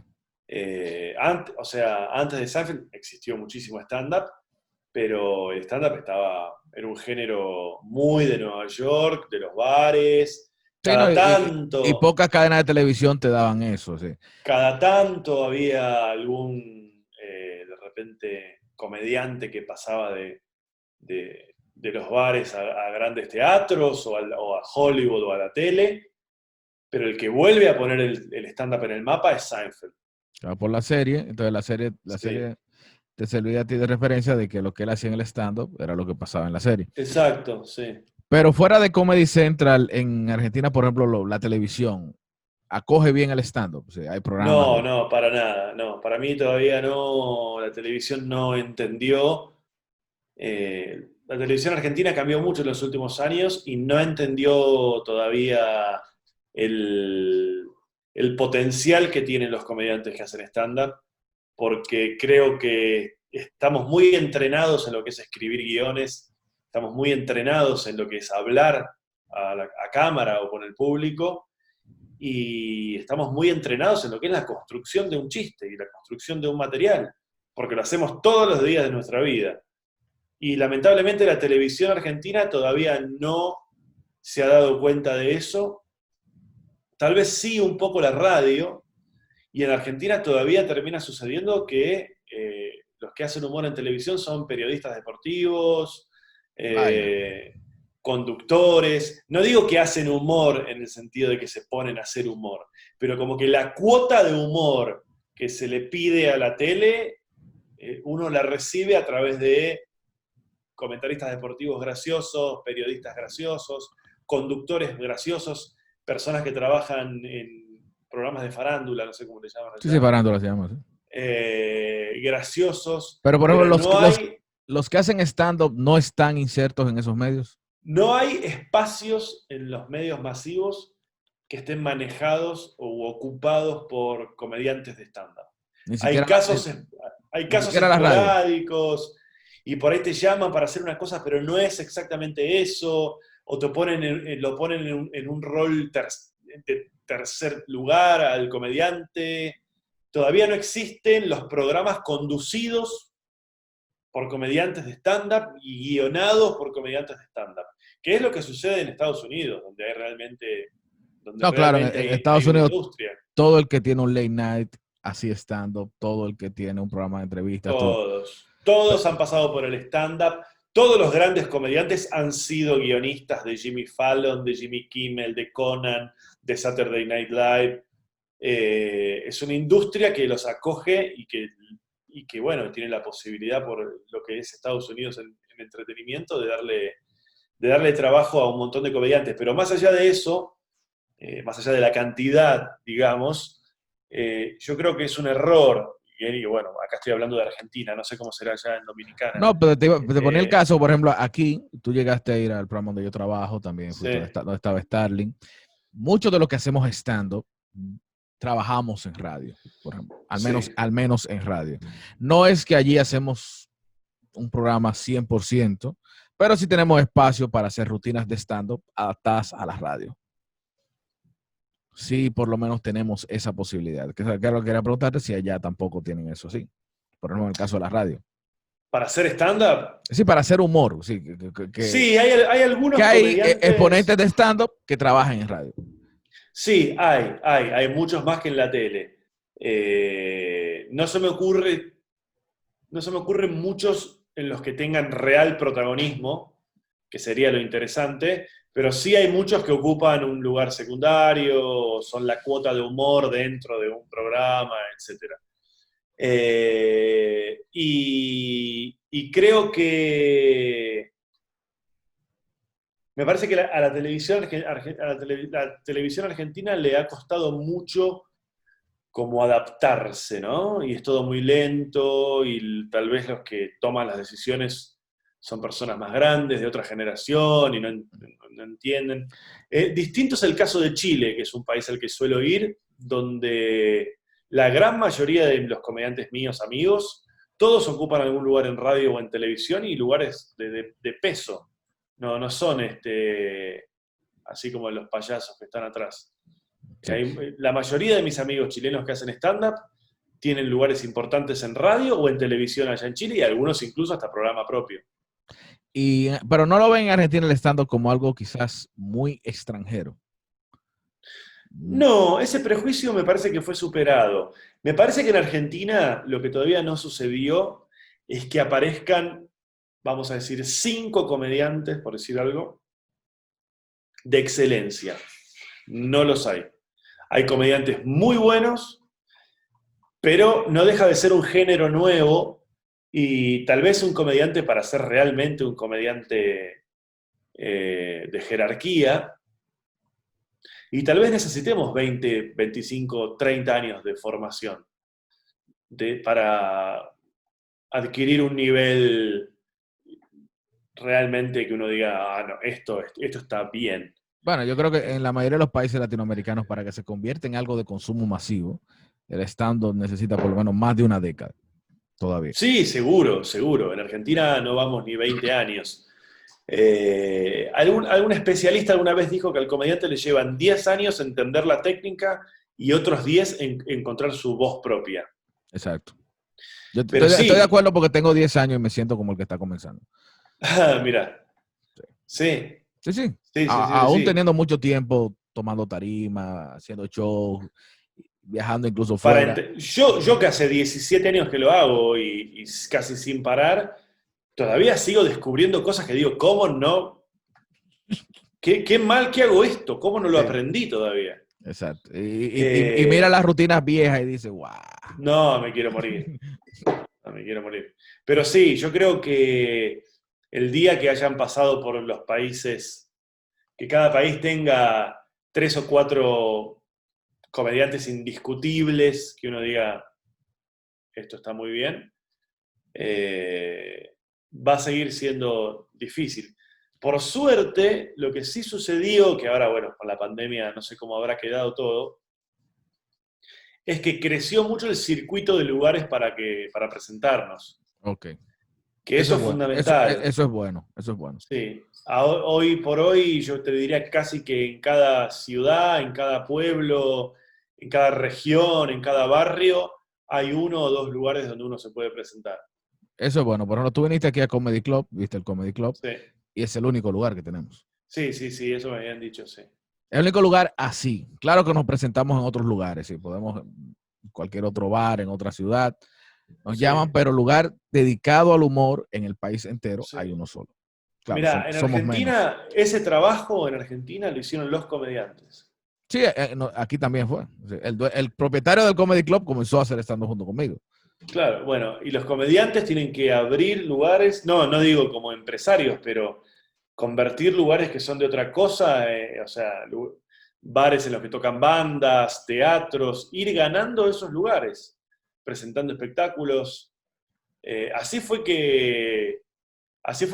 O sea, antes de Seinfeld existió muchísimo stand-up, pero el stand-up era un género muy de Nueva York, de los bares, Sí, no, cada y tanto, pocas cadenas de televisión te daban eso, sí. cada tanto había algún, de repente, comediante que pasaba de los bares a grandes teatros o a Hollywood o a la tele, pero el que vuelve a poner el stand-up en el mapa es Seinfeld. Claro, por la serie, entonces la Sí, serie te servía a ti de referencia de que lo que él hacía en el stand-up era lo que pasaba en la serie. exacto, sí. Pero fuera de Comedy Central, en Argentina, por ejemplo, la televisión acoge bien el stand-up. O sea, hay programas No, de... no, para nada, no. Para mí todavía no, la televisión no entendió. La televisión argentina cambió mucho en los últimos años y no entendió todavía el, el potencial que tienen los comediantes que hacen stand-up, porque creo que estamos muy entrenados en lo que es escribir guiones, estamos muy entrenados en lo que es hablar a cámara o con el público, y estamos muy entrenados en lo que es la construcción de un chiste y la construcción de un material, porque lo hacemos todos los días de nuestra vida. Y lamentablemente la televisión argentina todavía no se ha dado cuenta de eso. Tal vez sí un poco la radio, y en Argentina todavía termina sucediendo que los que hacen humor en televisión son periodistas deportivos, Vaya. eh, conductores. No digo que hacen humor en el sentido de que se ponen a hacer humor, pero como que la cuota de humor que se le pide a la tele, uno la recibe a través de comentaristas deportivos graciosos, periodistas graciosos, conductores graciosos, personas que trabajan en programas de farándula, no sé cómo le llaman Sí, sí, allá, parando las llamas. ¿Sí? graciosos, Pero, por ejemplo, pero los que hacen stand-up no están insertos en esos medios. no hay espacios en los medios masivos que estén manejados o ocupados por comediantes de stand-up. Ni Hay siquiera, casos, hay ni casos siquiera la radio. esporádicos y por ahí te llaman para hacer una cosa, pero no es exactamente eso, o te ponen lo ponen en un rol de tercer lugar al comediante. Todavía no existen los programas conducidos por comediantes de stand-up y guionados por comediantes de stand-up, que es lo que sucede en Estados Unidos, donde No, claro, realmente en hay Estados una Unidos industria. todo el que tiene un late night así stand-up, todo el que tiene un programa de entrevistas, todo. Todos han pasado por el stand-up. Todos los grandes comediantes han sido guionistas de Jimmy Fallon, de Jimmy Kimmel, de Conan, de Saturday Night Live. Es una industria que los acoge y que, bueno, tiene la posibilidad por lo que es Estados Unidos en entretenimiento de darle trabajo a un montón de comediantes. Pero más allá de eso, más allá de la cantidad, digamos, yo creo que es un error. Y bueno, acá estoy hablando de Argentina, no sé cómo será allá en Dominicana. No, pero te ponía el Eh, caso, por ejemplo, aquí, tú llegaste a ir al programa donde yo trabajo, también sí, fuiste donde estaba Starling. Muchos de los que hacemos stand-up trabajamos en radio, por ejemplo, sí. al menos en radio. No es que allí hacemos un programa 100%, pero sí tenemos espacio para hacer rutinas de stand-up adaptadas a la radio. Sí, por lo menos tenemos esa posibilidad. Claro, quería preguntarte si allá tampoco tienen eso, sí. Por ejemplo, en el caso de la radio. Para hacer stand-up, Sí, para hacer humor, sí, sí, hay que algunos hay exponentes comediantes. de stand-up que trabajan en radio. Sí, hay muchos más que en la tele. No se me ocurren muchos en los que tengan real protagonismo, que sería lo interesante, pero sí hay muchos que ocupan un lugar secundario, son la cuota de humor dentro de un programa, etc. Y creo que me parece que a la televisión, la televisión argentina le ha costado mucho como adaptarse, ¿no? Y es todo muy lento y tal vez los que toman las decisiones son personas más grandes, de otra generación y no entienden. Distinto es el caso de Chile, que es un país al que suelo ir, donde la gran mayoría de los comediantes míos, amigos, todos ocupan algún lugar en radio o en televisión y lugares de peso. No son así como los payasos que están atrás. Sí. La mayoría de mis amigos chilenos que hacen stand-up tienen lugares importantes en radio o en televisión allá en Chile, y algunos incluso hasta programa propio. Pero no lo ven en Argentina el stand-up como algo quizás muy extranjero. No, ese prejuicio me parece que fue superado. Me parece que en Argentina lo que todavía no sucedió es que aparezcan, vamos a decir, 5 comediantes, por decir algo, de excelencia. No los hay. Hay comediantes muy buenos, pero no deja de ser un género nuevo y tal vez un comediante para ser realmente un comediante de jerarquía. Y tal vez necesitemos 20, 25, 30 años de formación para adquirir un nivel realmente que uno diga, ah, no, esto está bien. Bueno, yo creo que en la mayoría de los países latinoamericanos, para que se convierta en algo de consumo masivo, el stand-up necesita por lo menos más de una década todavía. Sí, seguro, seguro. En Argentina no vamos ni 20 años. Algún especialista alguna vez dijo que al comediante le llevan 10 años entender la técnica y otros 10 en encontrar su voz propia. Exacto. Yo Pero estoy de sí, acuerdo porque tengo 10 años y me siento como el que está comenzando. mira, sí, Sí, sí. sí, sí, sí, Aún sí. teniendo mucho tiempo tomando tarima, haciendo shows, viajando incluso fuera. Yo que hace 17 años que lo hago y casi sin parar, todavía sigo descubriendo cosas que digo, ¿cómo no? Qué mal que hago esto, ¿cómo no lo Sí, aprendí todavía? exacto. Y mira Eh, las rutinas viejas y dice, wow. no, me quiero morir, no me quiero morir. Pero sí, yo creo que el día que hayan pasado por los países, que cada país tenga 3 o 4 comediantes indiscutibles, que uno diga, esto está muy bien, va a seguir siendo difícil. Por suerte, lo que sí sucedió, que ahora, bueno, con la pandemia no sé cómo habrá quedado todo, es que creció mucho el circuito de lugares para presentarnos. Ok. Que eso Eso es es bueno. fundamental. Eso es bueno. Eso es bueno. Sí. Hoy por hoy yo te diría casi que en cada ciudad, en cada pueblo, en cada región, en cada barrio, hay 1 o 2 lugares donde uno se puede presentar. Eso es bueno. Por ejemplo, tú viniste aquí a Comedy Club, viste el Comedy Club, Sí, y es el único lugar que tenemos. sí, sí, sí, eso me habían dicho, sí. Es el único lugar así. Claro que nos presentamos en otros lugares, sí, podemos en cualquier otro bar, en otra ciudad. Nos llaman, Sí, pero lugar dedicado al humor en el país entero hay sí. uno solo. Claro, Mira, en somos menos. Argentina, ese trabajo en Argentina lo hicieron los comediantes. Sí, aquí también fue. Sí, el propietario del Comedy Club comenzó a hacer estando junto conmigo. Claro, bueno, y los comediantes tienen que abrir lugares, no digo como empresarios, pero convertir lugares que son de otra cosa, o sea, bares en los que tocan bandas, teatros, ir ganando esos lugares, presentando espectáculos. Así fue que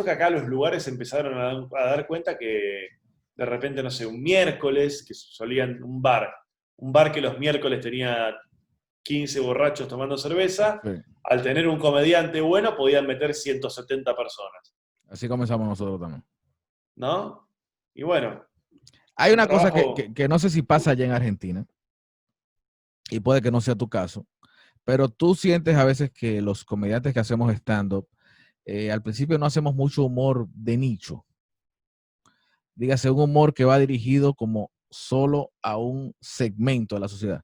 acá los lugares empezaron a dar cuenta que de repente, no sé, un miércoles, que solían un bar que los miércoles tenía 15 borrachos tomando cerveza, Sí, al tener un comediante bueno podían meter 170 personas, así comenzamos nosotros también. ¿no? Y bueno, Hay un una cosa trabajo... que no sé si pasa allá en Argentina, y puede que no sea tu caso, pero tú sientes a veces que los comediantes que hacemos stand-up, al principio no hacemos mucho humor de nicho. Dígase, un humor que va dirigido como solo a un segmento de la sociedad.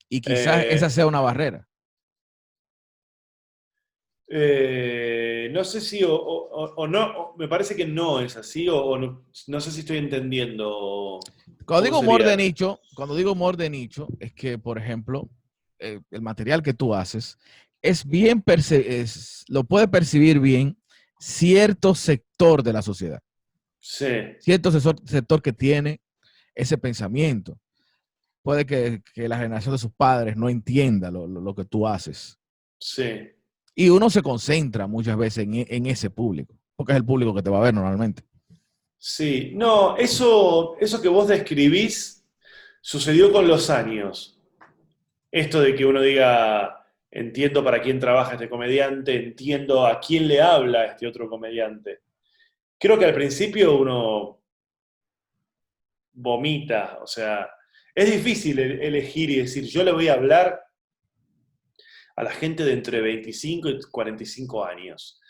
Y quizás esa eh, sea una barrera. no sé si o no, me parece que no es así, o no sé si estoy entendiendo Cuando cómo digo humor de sería. nicho, es que, por ejemplo, el material que tú haces es bien, lo puede percibir bien cierto sector de la sociedad, Sí, cierto sector que tiene ese pensamiento. Puede que la generación de sus padres no entienda lo que tú haces. sí, Y uno se concentra muchas veces en ese público, porque es el público que te va a ver normalmente. sí. No, eso que vos describís sucedió con los años. Esto de que uno diga, entiendo para quién trabaja este comediante, entiendo a quién le habla este otro comediante. Creo que al principio uno vomita, o sea, es difícil elegir y decir, yo le voy a hablar a la gente de entre 25 y 45 años.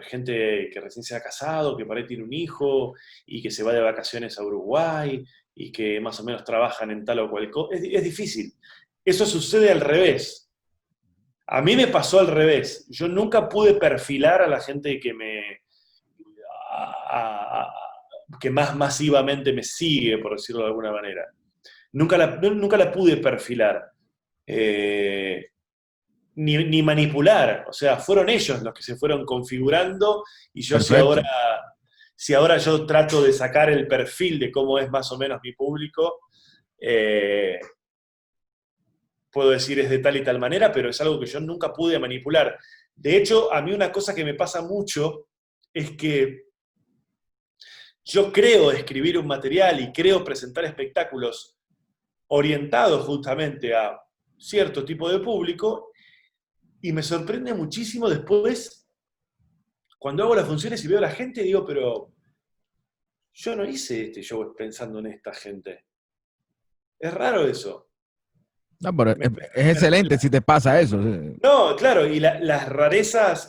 Gente que recién se ha casado, que por ahí tiene un hijo y que se va de vacaciones a Uruguay y que más o menos trabajan en tal o cual cosa. Es difícil. Eso sucede al revés. A mí me pasó al revés. Yo nunca pude perfilar a la gente que más masivamente me sigue, por decirlo de alguna manera. Nunca la pude perfilar. Ni manipular. O sea, fueron ellos los que se fueron configurando y yo Perfecto. si ahora yo trato de sacar el perfil de cómo es más o menos mi público, puedo decir es de tal y tal manera, pero es algo que yo nunca pude manipular. De hecho, a mí una cosa que me pasa mucho es que yo creo escribir un material y creo presentar espectáculos orientados justamente a cierto tipo de público y me sorprende muchísimo después cuando hago las funciones y veo a la gente digo, pero yo no hice este show pensando en esta gente. Es raro eso. No, pero Me- es excelente si te pasa eso. Sí. No, claro, y las rarezas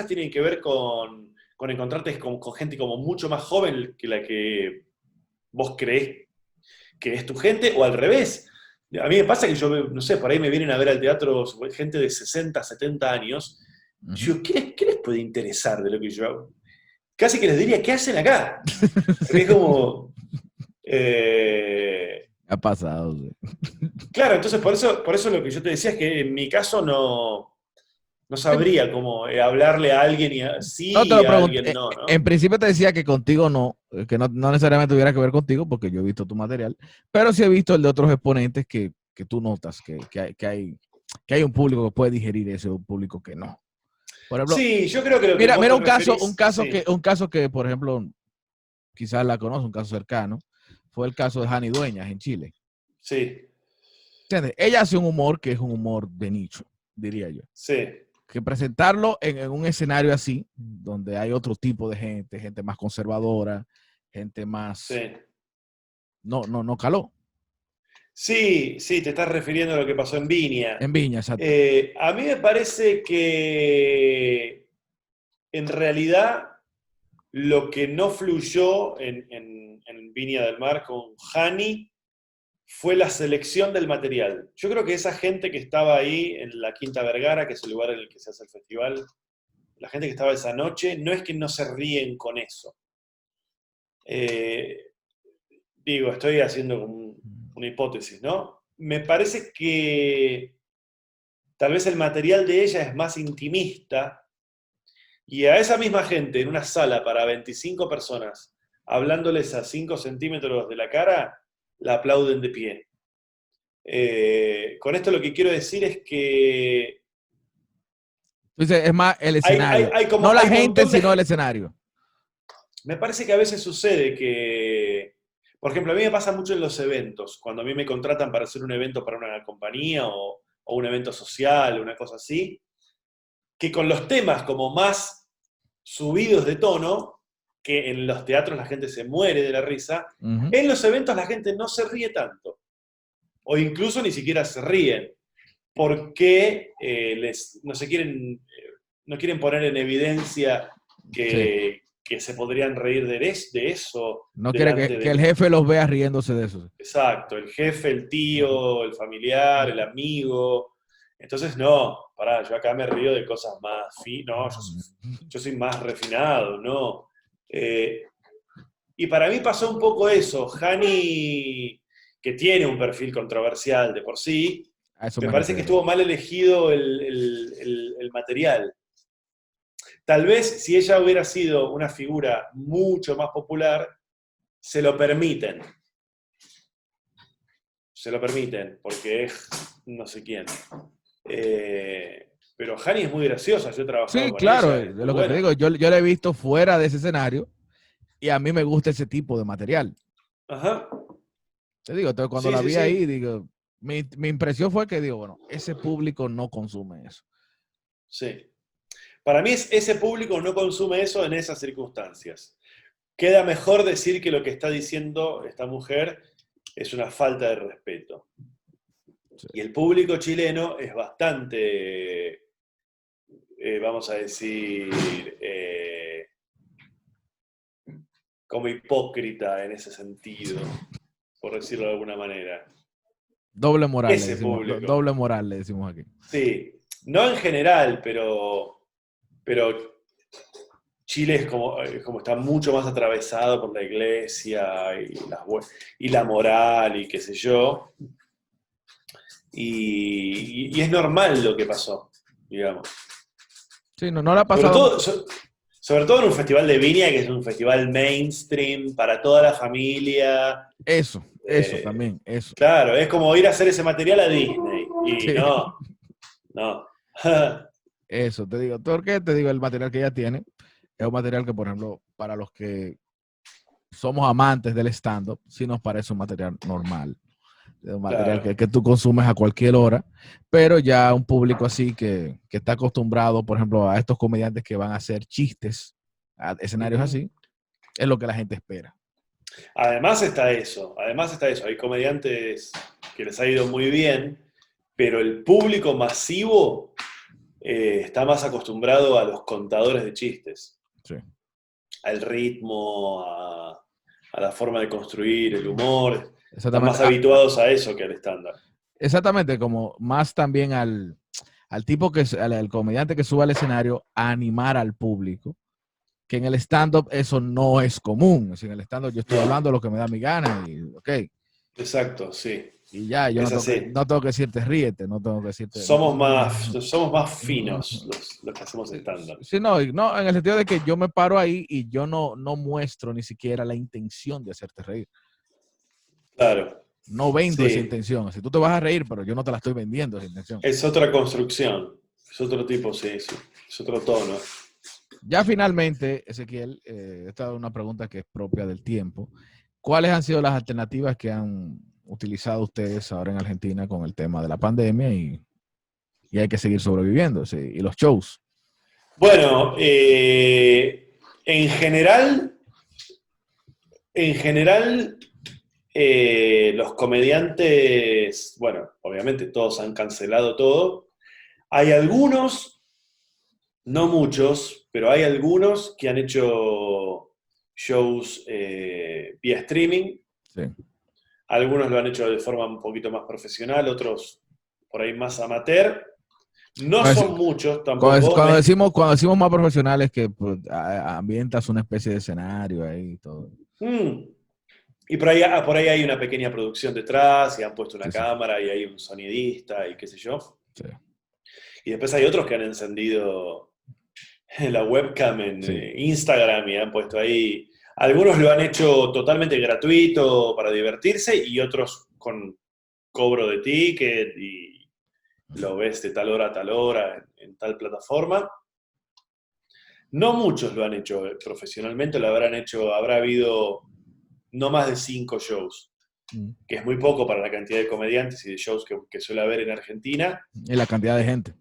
tienen que ver con encontrarte con gente como mucho más joven que la que vos creés que es tu gente, o al revés. A mí me pasa que yo, no sé, por ahí me vienen a ver al teatro gente de 60, 70 años, y Ujú. yo, ¿qué les puede interesar de lo que yo hago? Casi que les diría, ¿qué hacen acá? Sí. Porque es como... eh, Ha pasado. Sí. claro, entonces por eso lo que yo te decía es que en mi caso no sabría cómo hablarle a alguien No te sí lo y a pregunté. alguien no, En ¿no? principio te decía que contigo no, que no necesariamente tuviera que ver contigo, porque yo he visto tu material, pero sí he visto el de otros exponentes que tú notas que hay un público que puede digerir eso, un público que no. Por ejemplo, Sí, yo creo que lo que mira, vos mira te un referís, caso sí, por ejemplo, quizás la conoce, un caso cercano, fue el caso de Jani Dueñas en Chile. sí, ¿Entiendes? Ella hace un humor que es un humor de nicho, diría yo. sí, Que presentarlo en un escenario así, donde hay otro tipo de gente más conservadora, gente más... sí. No caló. Sí, sí, te estás refiriendo a lo que pasó en Viña. En Viña, exacto. A mí me parece que en realidad lo que no fluyó en Viña del Mar con Hani fue la selección del material. Yo creo que esa gente que estaba ahí en la Quinta Vergara, que es el lugar en el que se hace el festival, la gente que estaba esa noche, no es que no se ríen con eso. Eh, digo, estoy haciendo una hipótesis, ¿no? Me parece que tal vez el material de ella es más intimista y a esa misma gente en una sala para 25 personas, hablándoles a 5 centímetros de la cara, la aplauden de pie. Con esto lo que quiero decir es que Entonces, es más el escenario. No la hay un gente, montón sino el de... escenario. Me parece que a veces sucede que, por ejemplo, a mí me pasa mucho en los eventos, cuando a mí me contratan para hacer un evento para una compañía o un evento social, una cosa así, que con los temas como más subidos de tono, que en los teatros la gente se muere de la risa, Uh -huh. en los eventos la gente no se ríe tanto, o incluso ni siquiera se ríen, porque no quieren poner en evidencia Sí. que se podrían reír de eso No quiere delante que el del... jefe los vea riéndose de eso. Exacto, el jefe, el Uh -huh. tío, el familiar, el amigo. Entonces, no, pará, yo acá me río de cosas más no, yo soy más refinado, ¿no? Eh, y para mí pasó un poco eso. Hani, que tiene un perfil controversial de por sí, A eso me me parece que refiero. estuvo mal elegido el material. Tal vez si ella hubiera sido una figura mucho más popular, se lo permiten. Se lo permiten, porque es no sé quién. Pero Hani es muy graciosa, yo he trabajado Sí, con claro, ella, es de muy lo que te buena. digo, yo la he visto fuera de ese escenario y a mí me gusta ese tipo de material. Ajá. Te digo, entonces cuando Sí, la sí, vi ahí, sí. digo, mi impresión fue que digo, bueno, ese público no consume eso. Sí. Para mí ese público no consume eso en esas circunstancias. Queda mejor decir que lo que está diciendo esta mujer es una falta de respeto. Sí. Y el público chileno es bastante, vamos a decir, como hipócrita en ese sentido, por decirlo de alguna manera. Doble moral, le Ese decimos, público. doble moral, le decimos aquí. Sí, no en general, pero Chile es como está mucho más atravesado por la iglesia y la moral y qué sé yo. Y es normal lo que pasó, digamos. Sí, no le ha Sobre pasado. todo, sobre todo en un festival de Viña, que es un festival mainstream para toda la familia. Eso también, eso. Claro, es como ir a hacer ese material a Disney. Y Sí, no. eso, te digo. ¿Por qué te digo el material que ella tiene? Es un material que, por ejemplo, para los que somos amantes del stand-up, sí nos parece un material normal. Es un material Claro. que tú consumes a cualquier hora, pero ya un público así que está acostumbrado, por ejemplo, a estos comediantes que van a hacer chistes a escenarios Ujú. así, es lo que la gente espera. Además está eso. Hay comediantes que les ha ido muy bien, pero el público masivo está más acostumbrado a los contadores de chistes, Sí. al ritmo, a la forma de construir, el humor. Están Exactamente. más habituados a eso que al estándar. Exactamente, como más también al tipo al comediante que sube al escenario a animar al público, que en el stand-up eso no es común. En el stand-up yo estoy No, hablando lo que me da mi gana y ok, exacto, sí. y ya, yo Es así. no tengo que decirte ríete, no tengo que decirte. Somos más finos los que hacemos estándar. Sí, no, no, en el sentido de que yo me paro ahí y yo no muestro ni siquiera la intención de hacerte reír. Claro, No vendo esa sí. intención. Si tú te vas a reír, pero yo no te la estoy vendiendo esa intención. Es otra construcción. Es otro tipo, sí, sí. Es otro tono. Ya finalmente, Ezequiel, esta es una pregunta que es propia del tiempo. ¿Cuáles han sido las alternativas que han utilizado ustedes ahora en Argentina con el tema de la pandemia y hay que seguir sobreviviendo? Sí, y los shows. Bueno, en general, los comediantes, bueno, obviamente todos han cancelado todo. Hay algunos, no muchos, pero hay algunos que han hecho shows vía streaming. Sí. Algunos lo han hecho de forma un poquito más profesional, otros por ahí más amateur. No son muchos tampoco. Cuando decimos más profesionales que pues, ambientas una especie de escenario ahí y todo. Mm. Y por ahí hay una pequeña producción detrás, y han puesto una Sí, sí, cámara, y hay un sonidista, y qué sé yo. sí. Y después hay otros que han encendido la webcam en Sí. Instagram y han puesto ahí. Algunos lo han hecho totalmente gratuito para divertirse y otros con cobro de ticket y lo ves de tal hora a tal hora en tal plataforma. No muchos lo han hecho profesionalmente, lo habrán hecho, habrá habido no más de 5 shows, Mm. que es muy poco para la cantidad de comediantes y de shows que suele haber en Argentina Y la cantidad de gente.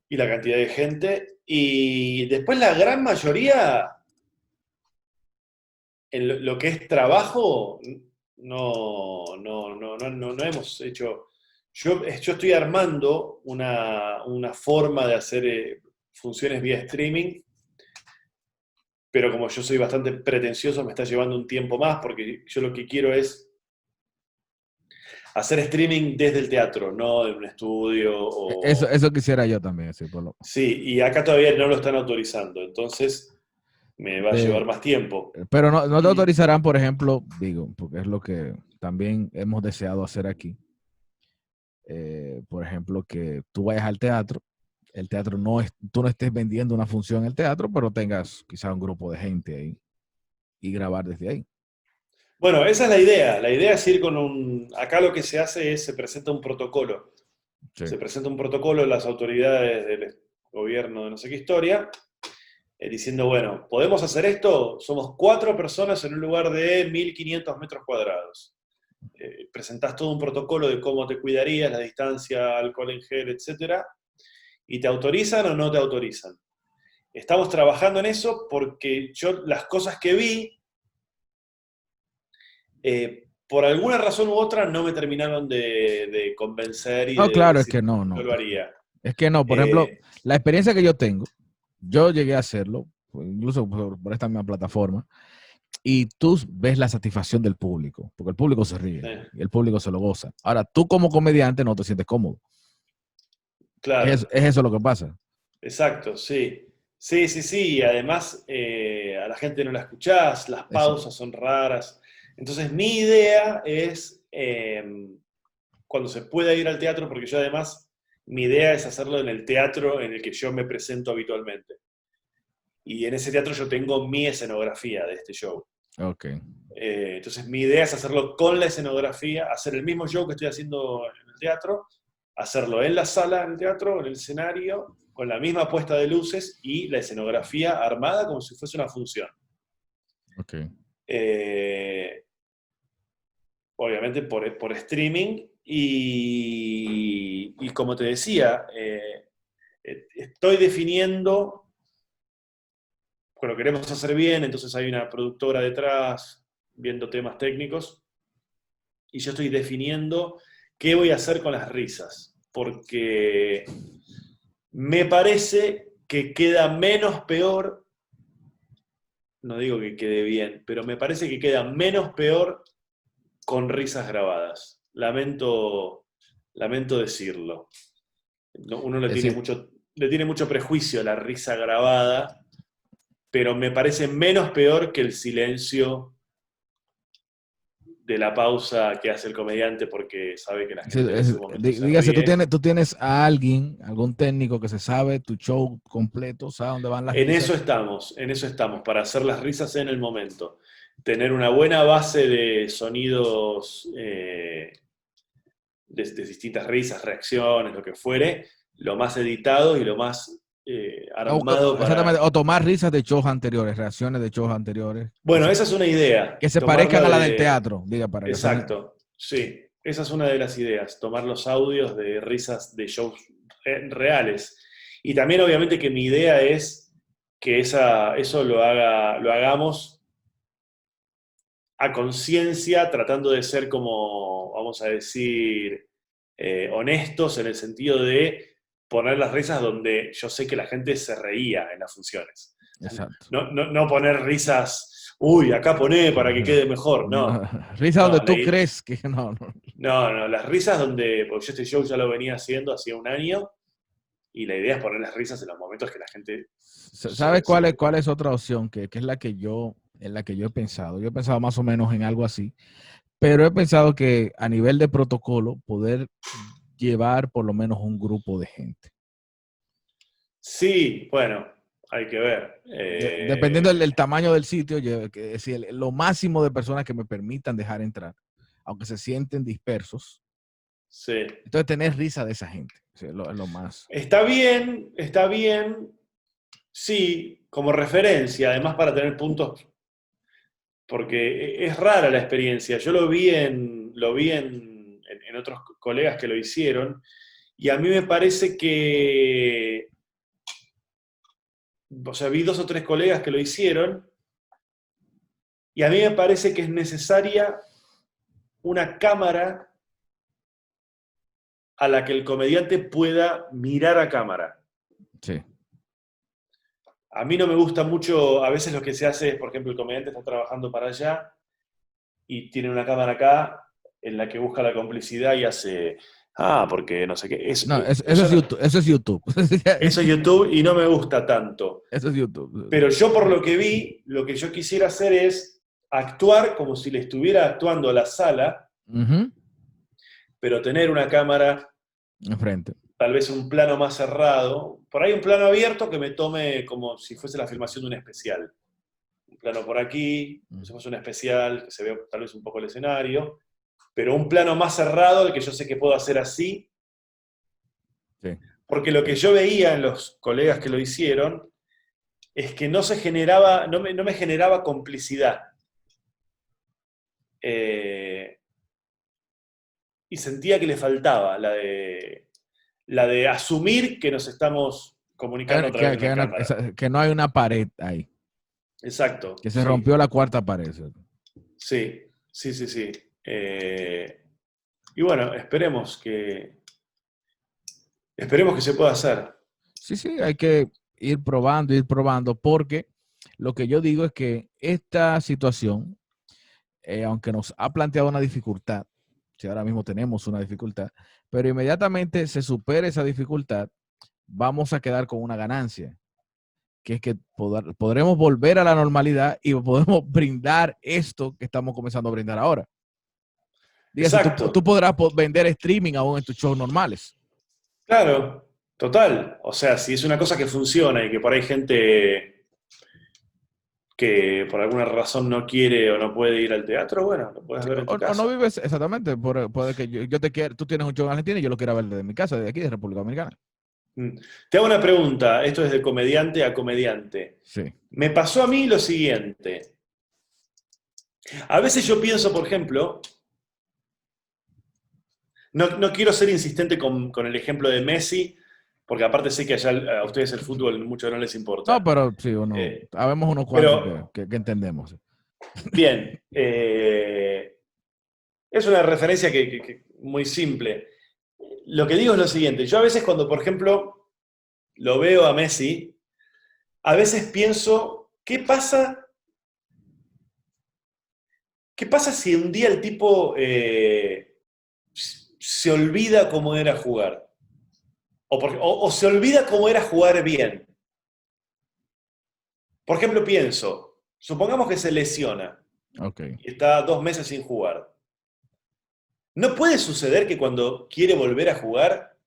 y la cantidad de gente. Y después la gran mayoría, en lo que es trabajo, no hemos hecho. Yo estoy armando una forma de hacer funciones vía streaming, pero como yo soy bastante pretencioso, me está llevando un tiempo más, porque yo lo que quiero es hacer streaming desde el teatro, no en un estudio Eso quisiera yo también, sí, Sí, y acá todavía no lo están autorizando, entonces me va a llevar de, más tiempo. pero no te Y autorizarán, por ejemplo, digo, porque es lo que también hemos deseado hacer aquí. Por ejemplo, que tú vayas al teatro, el teatro tú no estés vendiendo una función en el teatro, pero tengas quizá un grupo de gente ahí y grabar desde ahí. bueno, esa es la idea. La idea es ir con un... Acá lo que se hace es, se presenta un protocolo. Sí. Se presenta un protocolo de las autoridades del gobierno de no sé qué historia, diciendo, bueno, ¿podemos hacer esto? Somos 4 personas en un lugar de 1.500 metros cuadrados. Presentás todo un protocolo de cómo te cuidarías, la distancia, alcohol en gel, etc. ¿Y te autorizan o no te autorizan? Estamos trabajando en eso porque yo las cosas que vi, por alguna razón u otra no me terminaron de convencer y No, de claro, es decir que no, que no. yo lo haría. Es que no, por ejemplo, Eh, la experiencia que yo tengo, yo llegué a hacerlo, incluso por esta misma plataforma, y tú ves la satisfacción del público, porque el público se ríe sí, y el público se lo goza. Ahora, tú como comediante no te sientes cómodo. claro, Es eso lo que pasa. exacto, sí. Sí, sí, sí, y además a la gente no la escuchás, las Eso, pausas son raras. Entonces mi idea es, cuando se pueda ir al teatro, porque yo además, mi idea es hacerlo en el teatro en el que yo me presento habitualmente. Y en ese teatro yo tengo mi escenografía de este show. ok. Entonces mi idea es hacerlo con la escenografía, hacer el mismo show que estoy haciendo en el teatro, hacerlo en la sala del teatro, en el escenario, con la misma puesta de luces y la escenografía armada como si fuese una función. Ok. Eh, Obviamente por streaming y como te decía, estoy definiendo, lo queremos hacer bien, entonces hay una productora detrás viendo temas técnicos y yo estoy definiendo qué voy a hacer con las risas, porque me parece que queda menos peor, no digo que quede bien, pero me parece que queda menos peor con risas grabadas. Lamento decirlo. Uno Es decir, le tiene mucho prejuicio a la risa grabada, pero me parece menos peor que el silencio de la pausa que hace el comediante porque sabe que la gente en ese momento se dígase, ríe. tú tienes a alguien, algún técnico que se sabe tu show completo, sabe dónde van las risas. En eso estamos, para hacer las risas en el momento. Tener una buena base de sonidos de distintas risas, reacciones, lo que fuere, lo más editado y lo más armado Exactamente, para... o tomar risas de shows anteriores, reacciones de shows anteriores, Bueno, esa es una idea, que se parezcan tomarla a la del de... teatro, diga, para que suene. Exacto, sí, esa es una de las ideas, tomar los audios de risas de shows reales. Y también obviamente que mi idea es que eso lo hagamos a conciencia, tratando de ser como, vamos a decir, honestos en el sentido de poner las risas donde yo sé que la gente se reía en las funciones. Exacto. No poner risas, uy, acá poné para que quede mejor. No, No, risa donde no, tú crees que no, no. no, las risas donde, porque yo este show ya lo venía haciendo hacía un año, y la idea es poner las risas en los momentos que la gente ¿Sabes cuál es otra opción? Que es en la que yo he pensado. Yo he pensado más o menos en algo así, pero he pensado que a nivel de protocolo, poder llevar por lo menos un grupo de gente. Sí, bueno, hay que ver. Dependiendo del tamaño del sitio, es decir, lo máximo de personas que me permitan dejar entrar, aunque se sienten dispersos. Sí. Entonces, tener risa de esa gente, es lo más. Está bien, sí, como referencia, además para tener puntos, porque es rara la experiencia. Yo lo vi en otros colegas que lo hicieron, y a mí me parece que, o sea, vi 2 o 3 colegas que lo hicieron, y a mí me parece que es necesaria una cámara a la que el comediante pueda mirar a cámara. Sí. A mí no me gusta mucho, a veces lo que se hace es, por ejemplo, el comediante está trabajando para allá y tiene una cámara acá en la que busca la complicidad y hace, porque no sé qué. No, eso es YouTube. Eso es YouTube. Eso es YouTube y no me gusta tanto. Eso es YouTube. Pero yo por lo que vi, lo que yo quisiera hacer es actuar como si le estuviera actuando a la sala, Ujú. pero tener una cámara, Enfrente. tal vez un plano más cerrado, por ahí un plano abierto que me tome como si fuese la filmación de un especial. Un plano por aquí, como si fuese un especial, que se vea tal vez un poco el escenario, pero un plano más cerrado, el que yo sé que puedo hacer así, Sí. porque lo que yo veía en los colegas que lo hicieron es que no se generaba, no me generaba complicidad. Y sentía que le faltaba la de asumir que nos estamos comunicando a través de una cámara. Que no hay una pared ahí. Exacto, Que se sí. rompió la cuarta pared. ¿Cierto? Sí, sí, sí, sí. Y bueno, esperemos que se pueda hacer. Sí, hay que ir probando, porque lo que yo digo es que esta situación, aunque nos ha planteado una dificultad, si ahora mismo tenemos una dificultad, pero inmediatamente se supere esa dificultad, vamos a quedar con una ganancia, que es que podremos volver a la normalidad y podemos brindar esto que estamos comenzando a brindar ahora. Dígase, tú podrás vender streaming aún en tus shows normales. Claro, total. O sea, si es una cosa que funciona y que por ahí hay gente que por alguna razón no quiere o no puede ir al teatro, bueno, lo puedes ver en tu casa. O no vives exactamente, puede que yo te quiera, tú tienes un show en Argentina y yo lo quiera ver desde mi casa, desde aquí, de República Dominicana. Te hago una pregunta, esto es de comediante a comediante. Sí. Me pasó a mí lo siguiente. A veces yo pienso, por ejemplo, no quiero ser insistente con el ejemplo de Messi, porque aparte sé que allá a ustedes el fútbol mucho no les importa. No, pero sí, habemos unos cuantos que entendemos. Bien, es una referencia que muy simple. Lo que digo es lo siguiente, yo a veces cuando, por ejemplo, lo veo a Messi, a veces pienso, ¿qué pasa si un día el tipo se olvida cómo era jugar? O se olvida cómo era jugar bien. Por ejemplo, pienso, supongamos que se lesiona y está 2 meses sin jugar. ¿No puede suceder que cuando quiere volver a jugar,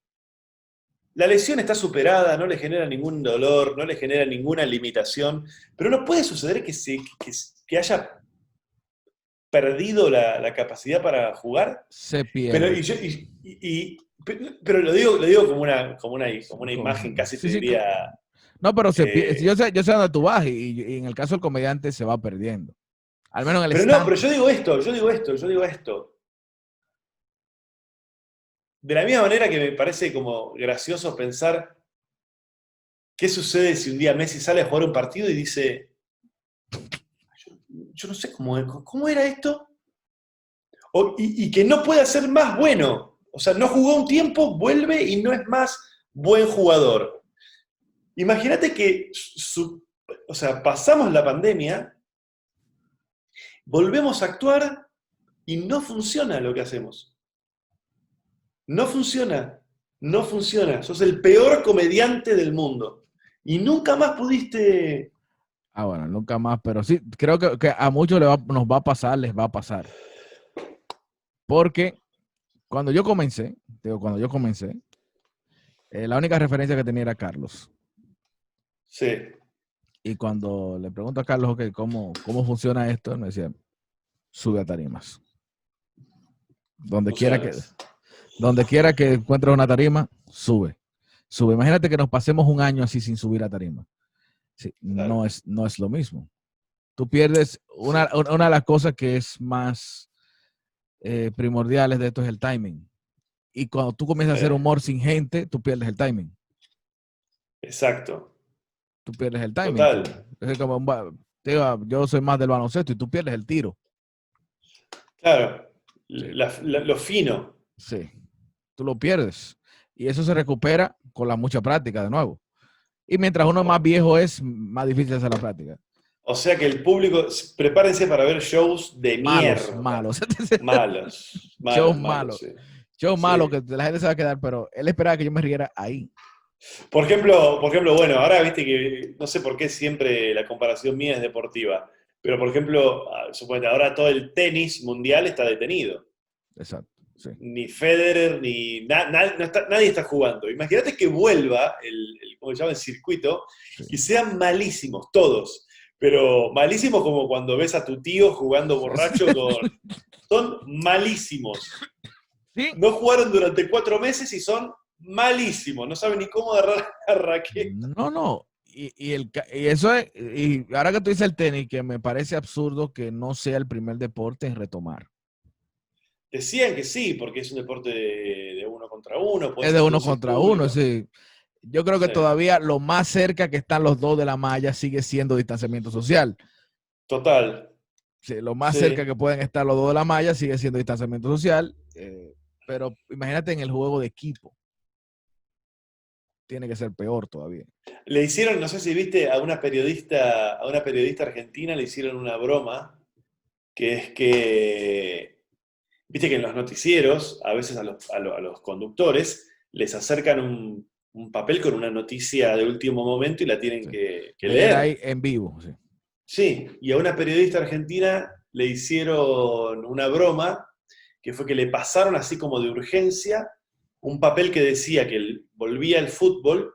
la lesión está superada, no le genera ningún dolor, no le genera ninguna limitación, pero no puede suceder que haya perdido la capacidad para jugar? Se pierde. Pero lo digo como una imagen, casi te diría. No, pero yo sé dónde tú vas y en el caso del comediante se va perdiendo. Al menos en el stand. Pero yo digo esto. De la misma manera que me parece como gracioso pensar qué sucede si un día Messi sale a jugar un partido y dice, yo no sé cómo era esto, y que no puede ser más bueno. O sea, no jugó un tiempo, vuelve y no es más buen jugador. Imagínate que, pasamos la pandemia, volvemos a actuar y no funciona lo que hacemos. No funciona. Sos el peor comediante del mundo. Y nunca más pudiste... Bueno, nunca más, pero sí, creo que a muchos les va a pasar. Porque cuando yo comencé, la única referencia que tenía era Carlos. Sí. Y cuando le pregunto a Carlos, okay, ¿cómo funciona esto? Me decía, sube a tarimas. Donde quiera que encuentres una tarima, sube. Imagínate que nos pasemos un año así sin subir a tarima. Sí, claro. No es lo mismo. Tú pierdes una de las cosas que es más primordiales de esto es el timing. Y cuando tú comienzas a hacer humor sin gente, tú pierdes el timing. Exacto. Tú pierdes el timing. Total. Es como, yo soy más del baloncesto y tú pierdes el tiro. Claro. Sí. Lo fino. Sí. Tú lo pierdes. Y eso se recupera con la mucha práctica de nuevo. Y mientras uno más viejo es, más difícil hacer la práctica. O sea que el público, prepárense para ver shows de mierda. Malos. Shows malos. Sí. Shows malos que la gente se va a quedar, pero él esperaba que yo me riera ahí. Por ejemplo, bueno, ahora viste que no sé por qué siempre la comparación mía es deportiva, pero por ejemplo, suponete, ahora todo el tenis mundial está detenido. Exacto. Sí. Ni Federer, ni nadie está jugando. Imagínate que vuelva ¿cómo se llama? El circuito, sí. Y sean malísimos, todos. Pero malísimos como cuando ves a tu tío jugando borracho son malísimos. ¿Sí? No jugaron durante 4 meses y son malísimos. No saben ni cómo agarrar la raqueta. No. Y eso es, y ahora que tú dices el tenis, que me parece absurdo que no sea el primer deporte en retomar. Decían que sí, porque es un deporte de uno contra uno. Es de uno contra uno, sí. Yo creo que todavía lo más cerca que están los dos de la malla sigue siendo distanciamiento social. Total. Sí, lo más cerca que pueden estar los dos de la malla sigue siendo distanciamiento social, pero imagínate en el juego de equipo. Tiene que ser peor todavía. Le hicieron, no sé si viste, a una periodista argentina le hicieron una broma, que es que, viste que en los noticieros, a veces a los conductores, les acercan un papel con una noticia de último momento y la tienen que leer. Ahí en vivo, sí. Sí, y a una periodista argentina le hicieron una broma, que fue que le pasaron así como de urgencia un papel que decía que volvía el fútbol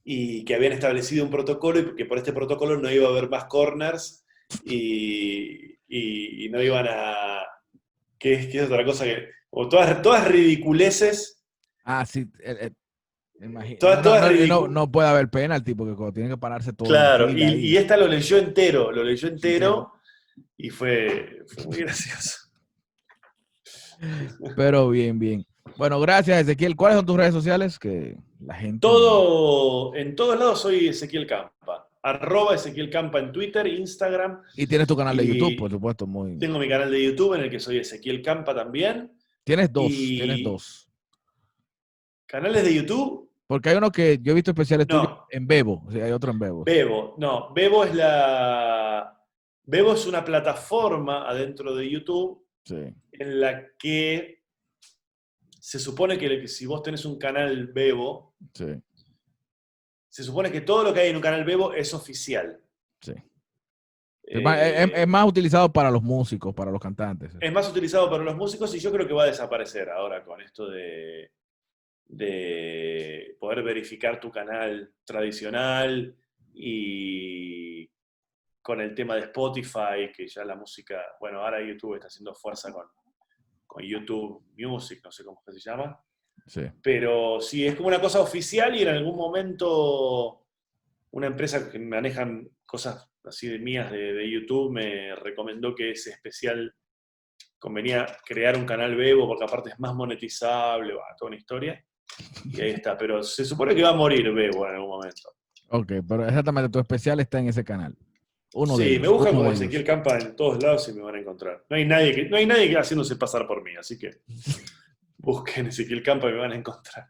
y que habían establecido un protocolo y que por este protocolo no iba a haber más corners y no iban a... ¿Qué es otra cosa? O todas ridiculeces. Ah, sí. Imagino. No puede haber penalti porque cuando tienen que pararse todo. Claro, y esta lo leyó entero y fue muy gracioso. Pero bien. Bueno, gracias, Ezequiel. ¿Cuáles son tus redes sociales? Que la gente... En todos lados soy Ezequiel Campa. @ Ezequiel Campa en Twitter, Instagram. Y tienes tu canal de YouTube, por supuesto. Tengo mi canal de YouTube en el que soy Ezequiel Campa también. Tienes dos. ¿Canales de YouTube? Porque hay uno que yo he visto especiales tuyos en Bebo. O sea, hay otro en Bebo. Bebo es una plataforma adentro de YouTube en la que se supone que si vos tenés un canal Bebo, se supone que todo lo que hay en un canal Bebo es oficial. Sí. Es más utilizado para los músicos, para los cantantes. Es más utilizado para los músicos y yo creo que va a desaparecer ahora con esto de poder verificar tu canal tradicional y con el tema de Spotify, que ya la música, bueno, ahora YouTube está haciendo fuerza con YouTube Music, no sé cómo se llama. Sí. Pero sí, es como una cosa oficial y en algún momento una empresa que manejan cosas así de mías de YouTube me recomendó que ese especial convenía crear un canal Bebo porque aparte es más monetizable, toda una historia. Y ahí está, pero se supone que va a morir Bebo en algún momento. Ok, pero exactamente, tu especial está en ese canal. Me buscan como Ezequiel Campa en todos lados y me van a encontrar. No hay nadie que haciéndose pasar por mí, así que busquen Ezequiel Campa y me van a encontrar.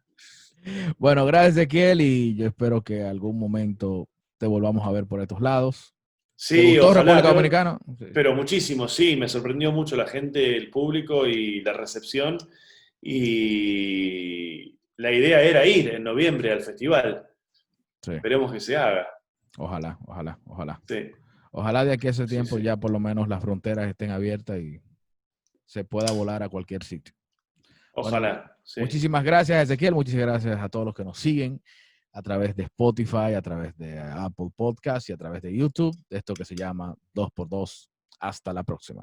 Bueno, gracias Ezequiel y yo espero que algún momento te volvamos a ver por estos lados. Sí, ¿te gustó República Dominicana? Pero muchísimo, sí, me sorprendió mucho la gente, el público y la recepción. Y la idea era ir en noviembre al festival. Sí. Esperemos que se haga. Ojalá. Sí. Ojalá de aquí a ese tiempo ya por lo menos las fronteras estén abiertas y se pueda volar a cualquier sitio. Ojalá. Bueno, muchísimas gracias, Ezequiel. Muchísimas gracias a todos los que nos siguen a través de Spotify, a través de Apple Podcasts y a través de YouTube. Esto que se llama 2x2. Hasta la próxima.